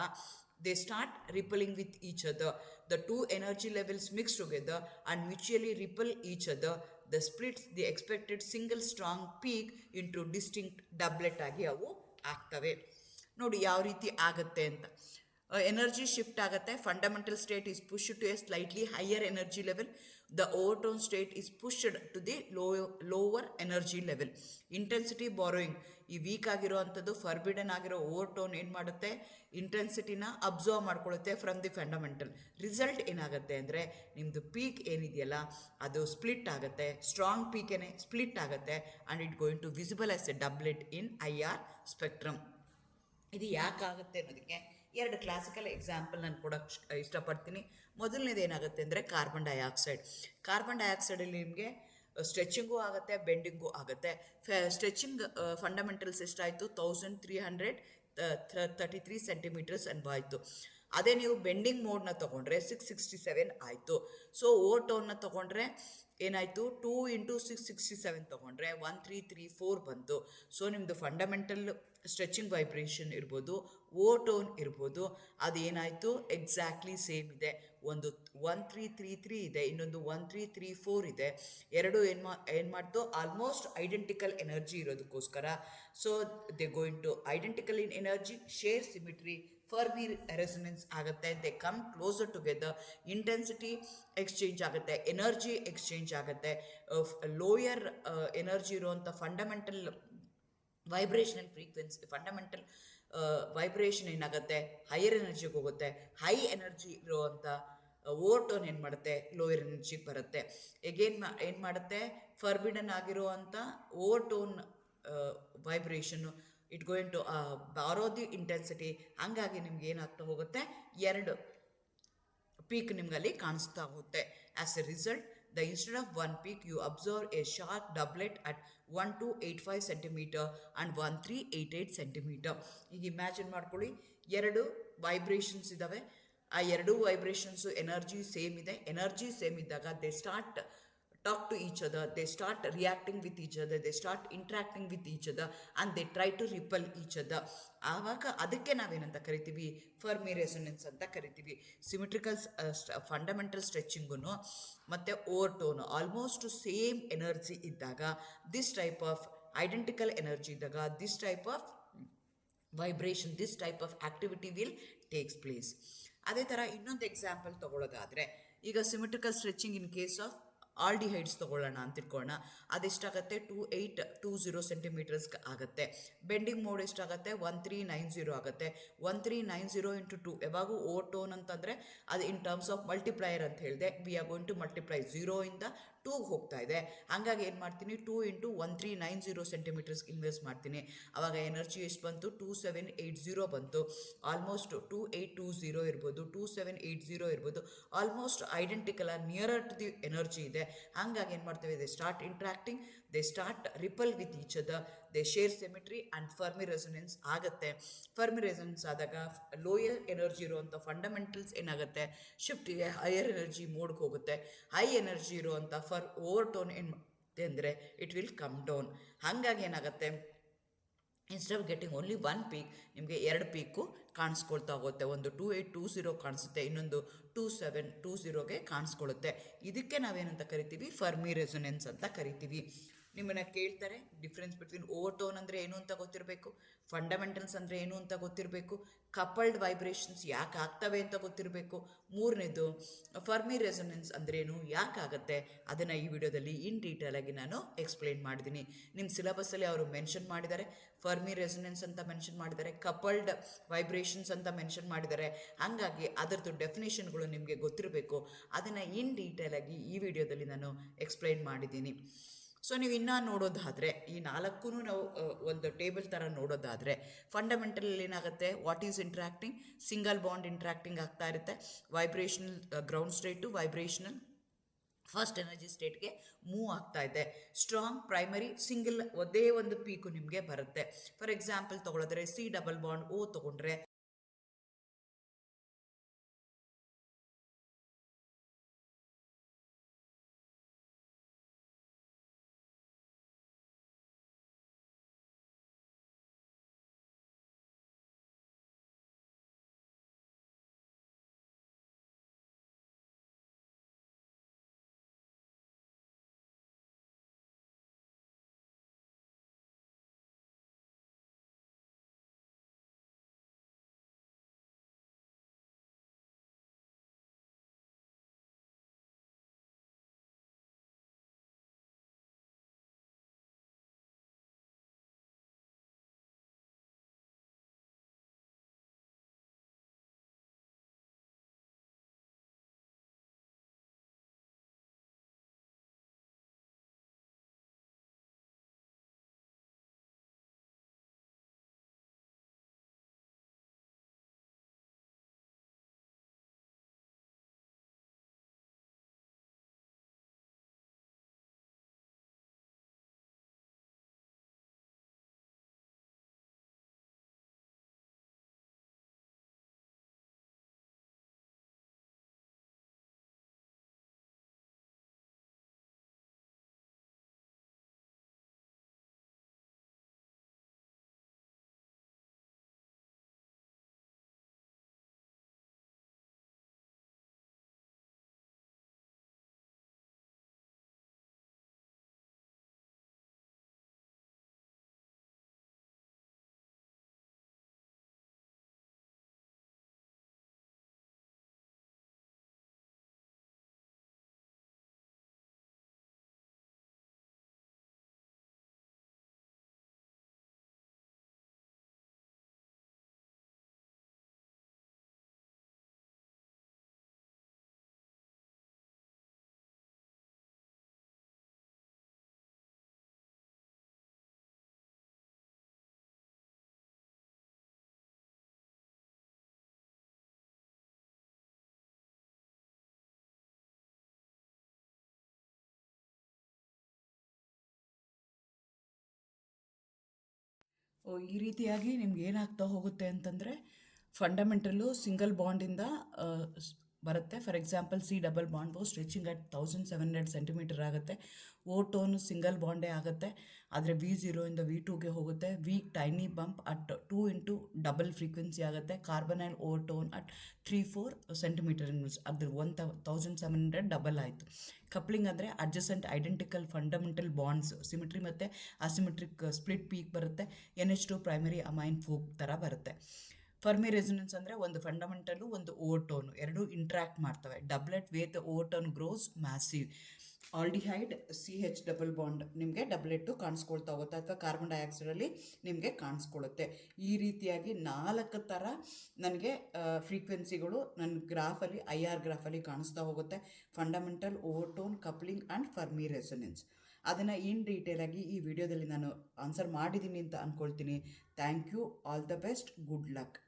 they start rippling with each other. The 2 energy levels mix together and mutually repel each other. The splits the expected single strong peak into distinct doublet ಆಗಿ ಅವು ಆಗ್ತವೆ. ನೋಡಿ ಯಾವ ರೀತಿ ಆಗುತ್ತೆ ಅಂತ. ಎನರ್ಜಿ ಶಿಫ್ಟ್ ಆಗುತ್ತೆ. Fundamental state is push to a slightly higher energy level. The overtone state is pushed to the lower energy level. Intensity borrowing, ಈ ವೀಕ್ ಆಗಿರೋವಂಥದ್ದು ಫರ್ಬಿಡನ್ ಆಗಿರೋ ಓವರ್ಟೋನ್ ಏನು ಮಾಡುತ್ತೆ, ಇಂಟೆನ್ಸಿಟಿನ ಅಬ್ಸರ್ವ್ ಮಾಡ್ಕೊಳ್ಳುತ್ತೆ ಫ್ರಮ್ ದಿ ಫಂಡಮೆಂಟಲ್. ರಿಸಲ್ಟ್ ಏನಾಗುತ್ತೆ ಅಂದರೆ ನಿಮ್ಮದು ಪೀಕ್ ಏನಿದೆಯಲ್ಲ ಅದು ಸ್ಪ್ಲಿಟ್ ಆಗುತ್ತೆ, ಸ್ಟ್ರಾಂಗ್ ಪೀಕೇನೆ ಸ್ಪ್ಲಿಟ್ ಆಗುತ್ತೆ and it going to visible as a doublet in IR spectrum. ಇದು ಯಾಕಾಗುತ್ತೆ ಅನ್ನೋದಕ್ಕೆ ಎರಡು ಕ್ಲಾಸಿಕಲ್ ಎಕ್ಸಾಂಪಲ್ ನಾನು ಕೊಡೋಕ್ಕೆ ಇಷ್ಟಪಡ್ತೀನಿ. ಮೊದಲನೇದು ಏನಾಗುತ್ತೆ ಅಂದರೆ ಕಾರ್ಬನ್ ಡೈಆಕ್ಸೈಡ್. ಕಾರ್ಬನ್ ಡೈಆಕ್ಸೈಡಲ್ಲಿ ನಿಮಗೆ ಸ್ಟ್ರೆಚಿಂಗು ಆಗುತ್ತೆ, ಬೆಂಡಿಂಗು ಆಗುತ್ತೆ. ಸ್ಟ್ರೆಚಿಂಗ್ ಫಂಡಮೆಂಟಲ್ಸ್ ಎಷ್ಟಾಯಿತು, 1333 ಸೆಂಟಿಮೀಟರ್ಸ್ ಅನ್ವಾಯಿತು. ಅದೇ ನೀವು ಬೆಂಡಿಂಗ್ ಮೋಡ್ನ ತೊಗೊಂಡ್ರೆ 667 ಆಯಿತು. ಸೊ ಓವರ್ಟೋನ್ನ ತೊಗೊಂಡ್ರೆ ಏನಾಯಿತು, 2 × 667 ತೊಗೊಂಡ್ರೆ 1334 ಬಂತು. ಸೊ ನಿಮ್ಮದು ಫಂಡಮೆಂಟಲ್ ಸ್ಟ್ರೆಚಿಂಗ್ ವೈಬ್ರೇಷನ್ ಇರ್ಬೋದು, ಓವರ್ಟೋನ್ ಇರ್ಬೋದು, ಅದೇನಾಯಿತು ಎಕ್ಸಾಕ್ಟ್ಲಿ ಸೇಮ್ ಇದೆ. ಒಂದು 1333 ಇದೆ, ಇನ್ನೊಂದು 1334 ಇದೆ. ಎರಡು ಏನು ಮಾಡ್ತು, ಆಲ್ಮೋಸ್ಟ್ ಐಡೆಂಟಿಕಲ್ ಎನರ್ಜಿ ಇರೋದಕ್ಕೋಸ್ಕರ so they going to identical in energy, share symmetry, Fermi resonance ಆಗುತ್ತೆ. They come closer together, intensity exchange ಆಗುತ್ತೆ, ಎನರ್ಜಿ ಎಕ್ಸ್ಚೇಂಜ್ ಆಗುತ್ತೆ. ಲೋಯರ್ ಎನರ್ಜಿ ಇರುವಂಥ fundamental vibrational frequency, fundamental vibration ಏನಾಗುತ್ತೆ ಹೈಯರ್ ಎನರ್ಜಿಗೆ ಹೋಗುತ್ತೆ. ಹೈ ಎನರ್ಜಿ ಇರುವಂಥ ಓವರ್ಟೋನ್ ಏನು ಮಾಡುತ್ತೆ, ಲೋಯರ್ ಎನರ್ಜಿಗೆ ಬರುತ್ತೆ. ಏನು ಮಾಡುತ್ತೆ, ಫರ್ಬಿಡನ್ ಆಗಿರುವಂಥ ಓವರ್ಟೋನ್ ವೈಬ್ರೇಷನ್ನು ಇಟ್ ಗೋಯಿಂಗ್ ಟು ಬಾರೋ ದಿ ಇಂಟೆನ್ಸಿಟಿ. ಹಂಗಾಗಿ ನಿಮ್ಗೆ ಏನಾಗ್ತಾ ಹೋಗುತ್ತೆ, ಎರಡು ಪೀಕ್ ನಿಮ್ಗಲ್ಲಿ ಕಾಣಿಸ್ತಾ ಹೋಗುತ್ತೆ. As A result, instead of one peak, you observe a sharp doublet at 1285 centimeter and 1388 centimeter. ಈಗ ಇಮ್ಯಾಜಿನ್ ಮಾಡ್ಕೊಳ್ಳಿ, ಎರಡು ವೈಬ್ರೇಷನ್ಸ್ ಇದ್ದಾವೆ, ಆ ಎರಡೂ ವೈಬ್ರೇಷನ್ಸು ಎನರ್ಜಿ ಸೇಮ್ ಇದೆ. ಎನರ್ಜಿ ಸೇಮ್ ಇದ್ದಾಗ they start talk to each other, they start reacting with each other, they start interacting with each other and they try to repel each other. ಆವಾಗ ಅದಕ್ಕೆ ನಾವೇನಂತ ಕರಿತೀವಿ, Fermi resonance ಅಂತ ಕರಿತೀವಿ. Symmetrical fundamental stretching ಮತ್ತು overtone almost same energy ಇದ್ದಾಗ, this type of identical energy ಇದ್ದಾಗ, this type of vibration, this type of activity will takes place. ಅದೇ ಥರ ಇನ್ನೊಂದು ಎಕ್ಸಾಂಪಲ್ ತೊಗೊಳ್ಳೋದಾದರೆ, ಈಗ symmetrical stretching in case of aldehydes ತೊಗೊಳ್ಳೋಣ ಅಂತ ಇಟ್ಕೊಳ್ಳೋಣ. ಅದೆಷ್ಟಾಗುತ್ತೆ, 2820 ಸೆಂಟಿಮೀಟರ್ಸ್ಗೆ ಆಗುತ್ತೆ. ಬೆಂಡಿಂಗ್ ಮೋಡ್ ಎಷ್ಟಾಗುತ್ತೆ, 1390 ಆಗುತ್ತೆ. 1390 × 2 ಯಾವಾಗೂ ಓವರ್ಟೋನ್ ಅಂತಂದರೆ ಅದು ಇನ್ ಟರ್ಮ್ಸ್ ಆಫ್ ಮಲ್ಟಿಪ್ಲೈಯರ್ ಅಂತ ಹೇಳಿದೆ. We are going to multiply, 0 ಇಂದ 2 ಹೋಗ್ತಾ ಇದೆ. ಹಂಗಾಗಿ ಏನು ಮಾಡ್ತೀನಿ, 2 × 1390 ಸೆಂಟಿಮೀಟರ್ಸ್ಗೆ ಇನ್ವೆಸ್ಟ್ ಮಾಡ್ತೀನಿ. ಆವಾಗ ಎನರ್ಜಿ ಎಷ್ಟು ಬಂತು, 2780 ಬಂತು. ಆಲ್ಮೋಸ್ಟ್ 2820 ಇರ್ಬೋದು, 2780 ಇರ್ಬೋದು, almost identical nearer to the energy ಇದೆ. ಹಾಗಾಗಿ ಏನು ಮಾಡ್ತೇವೆ, they start interacting, they start ripple with each other, they share symmetry and Fermi resonance ಆಗುತ್ತೆ. ಫರ್ಮಿ ರೆಸೊನೆನ್ಸ್ ಆದಾಗ ಲೋಯರ್ ಎನರ್ಜಿ ಇರುವಂಥ ಫಂಡಮೆಂಟಲ್ಸ್ ಏನಾಗುತ್ತೆ, ಶಿಫ್ಟಿಗೆ ಹೈಯರ್ ಎನರ್ಜಿ ಮೋಡ್ಗೆ ಹೋಗುತ್ತೆ. ಹೈ ಎನರ್ಜಿ ಇರುವಂಥ ಓವರ್ಟೋನ್ ಏನು ಅಂದರೆ ಇಟ್ ವಿಲ್ ಕಮ್ ಡೌನ್. ಹಾಗಾಗಿ ಏನಾಗುತ್ತೆ, instead of getting only one peak, ನಿಮಗೆ ಎರಡು ಪೀಕು ಕಾಣಿಸ್ಕೊಳ್ತಾ ಹೋಗುತ್ತೆ. ಒಂದು 2820 ಕಾಣಿಸುತ್ತೆ, ಇನ್ನೊಂದು 2720ಗೆ ಕಾಣಿಸ್ಕೊಳ್ಳುತ್ತೆ. ಇದಕ್ಕೆ ನಾವೇನಂತ ಕರಿತೀವಿ, ಫರ್ಮಿ ರೆಸೊನೆನ್ಸ್ ಅಂತ ಕರಿತೀವಿ. ನಿಮ್ಮನ್ನು ಕೇಳ್ತಾರೆ ಡಿಫ್ರೆನ್ಸ್ ಬಿಟ್ವೀನ್ ಓವರ್ಟೋನ್ ಅಂದರೆ ಏನು ಅಂತ ಗೊತ್ತಿರಬೇಕು, ಫಂಡಮೆಂಟಲ್ಸ್ ಅಂದರೆ ಏನು ಅಂತ ಗೊತ್ತಿರಬೇಕು, ಕಪಲ್ಡ್ ವೈಬ್ರೇಷನ್ಸ್ ಯಾಕೆ ಆಗ್ತವೆ ಅಂತ ಗೊತ್ತಿರಬೇಕು, ಮೂರನೇದು ಫರ್ಮಿ ರೆಸೊನೆನ್ಸ್ ಅಂದ್ರೇನು, ಯಾಕಾಗತ್ತೆ, ಅದನ್ನು ಈ ವಿಡಿಯೋದಲ್ಲಿ ಇನ್ ಡೀಟೇಲಾಗಿ ನಾನು ಎಕ್ಸ್ಪ್ಲೇನ್ ಮಾಡಿದ್ದೀನಿ. ನಿಮ್ಮ ಸಿಲೆಬಸ್ಸಲ್ಲಿ ಅವರು ಮೆನ್ಷನ್ ಮಾಡಿದ್ದಾರೆ, ಫರ್ಮಿ ರೆಸೊನೆನ್ಸ್ ಅಂತ ಮೆನ್ಷನ್ ಮಾಡಿದ್ದಾರೆ, ಕಪಲ್ಡ್ ವೈಬ್ರೇಷನ್ಸ್ ಅಂತ ಮೆನ್ಷನ್ ಮಾಡಿದ್ದಾರೆ. ಹಾಗಾಗಿ ಅದರದ್ದು ಡೆಫಿನೇಷನ್ಗಳು ನಿಮಗೆ ಗೊತ್ತಿರಬೇಕು. ಅದನ್ನು ಇನ್ ಡೀಟೇಲಾಗಿ ಈ ವಿಡಿಯೋದಲ್ಲಿ ನಾನು ಎಕ್ಸ್ಪ್ಲೇನ್ ಮಾಡಿದ್ದೀನಿ. ಸೊ ನೀವು ಇನ್ನೂ ನೋಡೋದಾದರೆ, ಈ ನಾಲ್ಕೂ ನಾವು ಒಂದು ಟೇಬಲ್ ಥರ ನೋಡೋದಾದರೆ, ಫಂಡಮೆಂಟಲ್ ಏನಾಗುತ್ತೆ, what is interacting, single bond interacting ಆಗ್ತಾ ಇರುತ್ತೆ. Vibrational ground state vibrational first energy ಸ್ಟೇಟ್ಗೆ ಮೂವ್ ಆಗ್ತಾ ಇದೆ. ಸ್ಟ್ರಾಂಗ್ ಪ್ರೈಮರಿ ಸಿಂಗಲ್ ಒಂದೇ ಒಂದು ಪೀಕು ನಿಮಗೆ ಬರುತ್ತೆ. ಫಾರ್ ಎಕ್ಸಾಂಪಲ್ ತೊಗೊಳಿದ್ರೆ C⋅O ತೊಗೊಂಡ್ರೆ ಈ ರೀತಿಯಾಗಿ ನಿಮ್ಗೆ ಏನಾಗ್ತಾ ಹೋಗುತ್ತೆ ಅಂತಂದರೆ ಫಂಡಮೆಂಟಲ್ಲು ಸಿಂಗಲ್ ಬಾಂಡಿಂದ ಬರುತ್ತೆ. For example C double bond stretching at 1700 centimetre ಆಗುತ್ತೆ. ಓ ಟೋನ್ ಸಿಂಗಲ್ ಬಾಂಡೇ ಆಗುತ್ತೆ, ಆದರೆ V0 ಇಂದ V2ಗೆ ಹೋಗುತ್ತೆ. Weak tiny bump at 2 into double frequency ಆಗುತ್ತೆ. Carbonyl overtone at 3-4 centimetre ಅದ್ರ 1700 ಡಬಲ್ ಆಯಿತು. ಕಪ್ಲಿಂಗ್ ಅಂದರೆ adjacent identical fundamental bonds, symmetry ಮತ್ತು ಅಸಿಮೆಟ್ರಿಕ್ ಸ್ಪ್ಲಿಟ್ ಪೀಕ್ ಬರುತ್ತೆ. NH2 ಪ್ರೈಮರಿ ಅಮೈನ್ ಫೋಕ್ ಥರ ಬರುತ್ತೆ. ಫರ್ಮಿ ರೆಸೊನೆನ್ಸ್ ಅಂದರೆ ಒಂದು ಫಂಡಮೆಂಟಲು ಒಂದು ಓಟೋನು ಎರಡೂ ಇಂಟ್ರ್ಯಾಕ್ಟ್ ಮಾಡ್ತವೆ. Doublet with overtone grows massive. Aldehyde CH double bond ನಿಮಗೆ ಡಬ್ಲೆಟ್ಟು ಕಾಣಿಸ್ಕೊಳ್ತಾ ಹೋಗುತ್ತೆ, ಅಥವಾ ಕಾರ್ಬನ್ ಡೈಆಕ್ಸೈಡಲ್ಲಿ ನಿಮಗೆ ಕಾಣಿಸ್ಕೊಳ್ಳುತ್ತೆ. ಈ ರೀತಿಯಾಗಿ 4 ಥರ ನನಗೆ ಫ್ರೀಕ್ವೆನ್ಸಿಗಳು ನನ್ನ ಗ್ರಾಫಲ್ಲಿ IR ಗ್ರಾಫಲ್ಲಿ ಕಾಣಿಸ್ತಾ ಹೋಗುತ್ತೆ. Fundamental, overtone, coupling and Fermi resonance. ಅದನ್ನು ಇನ್ ಡೀಟೇಲಾಗಿ ಈ ವಿಡಿಯೋದಲ್ಲಿ ನಾನು ಆನ್ಸರ್ ಮಾಡಿದ್ದೀನಿ ಅಂತ ಅಂದ್ಕೊಳ್ತೀನಿ. Thank you. All the best. Good luck.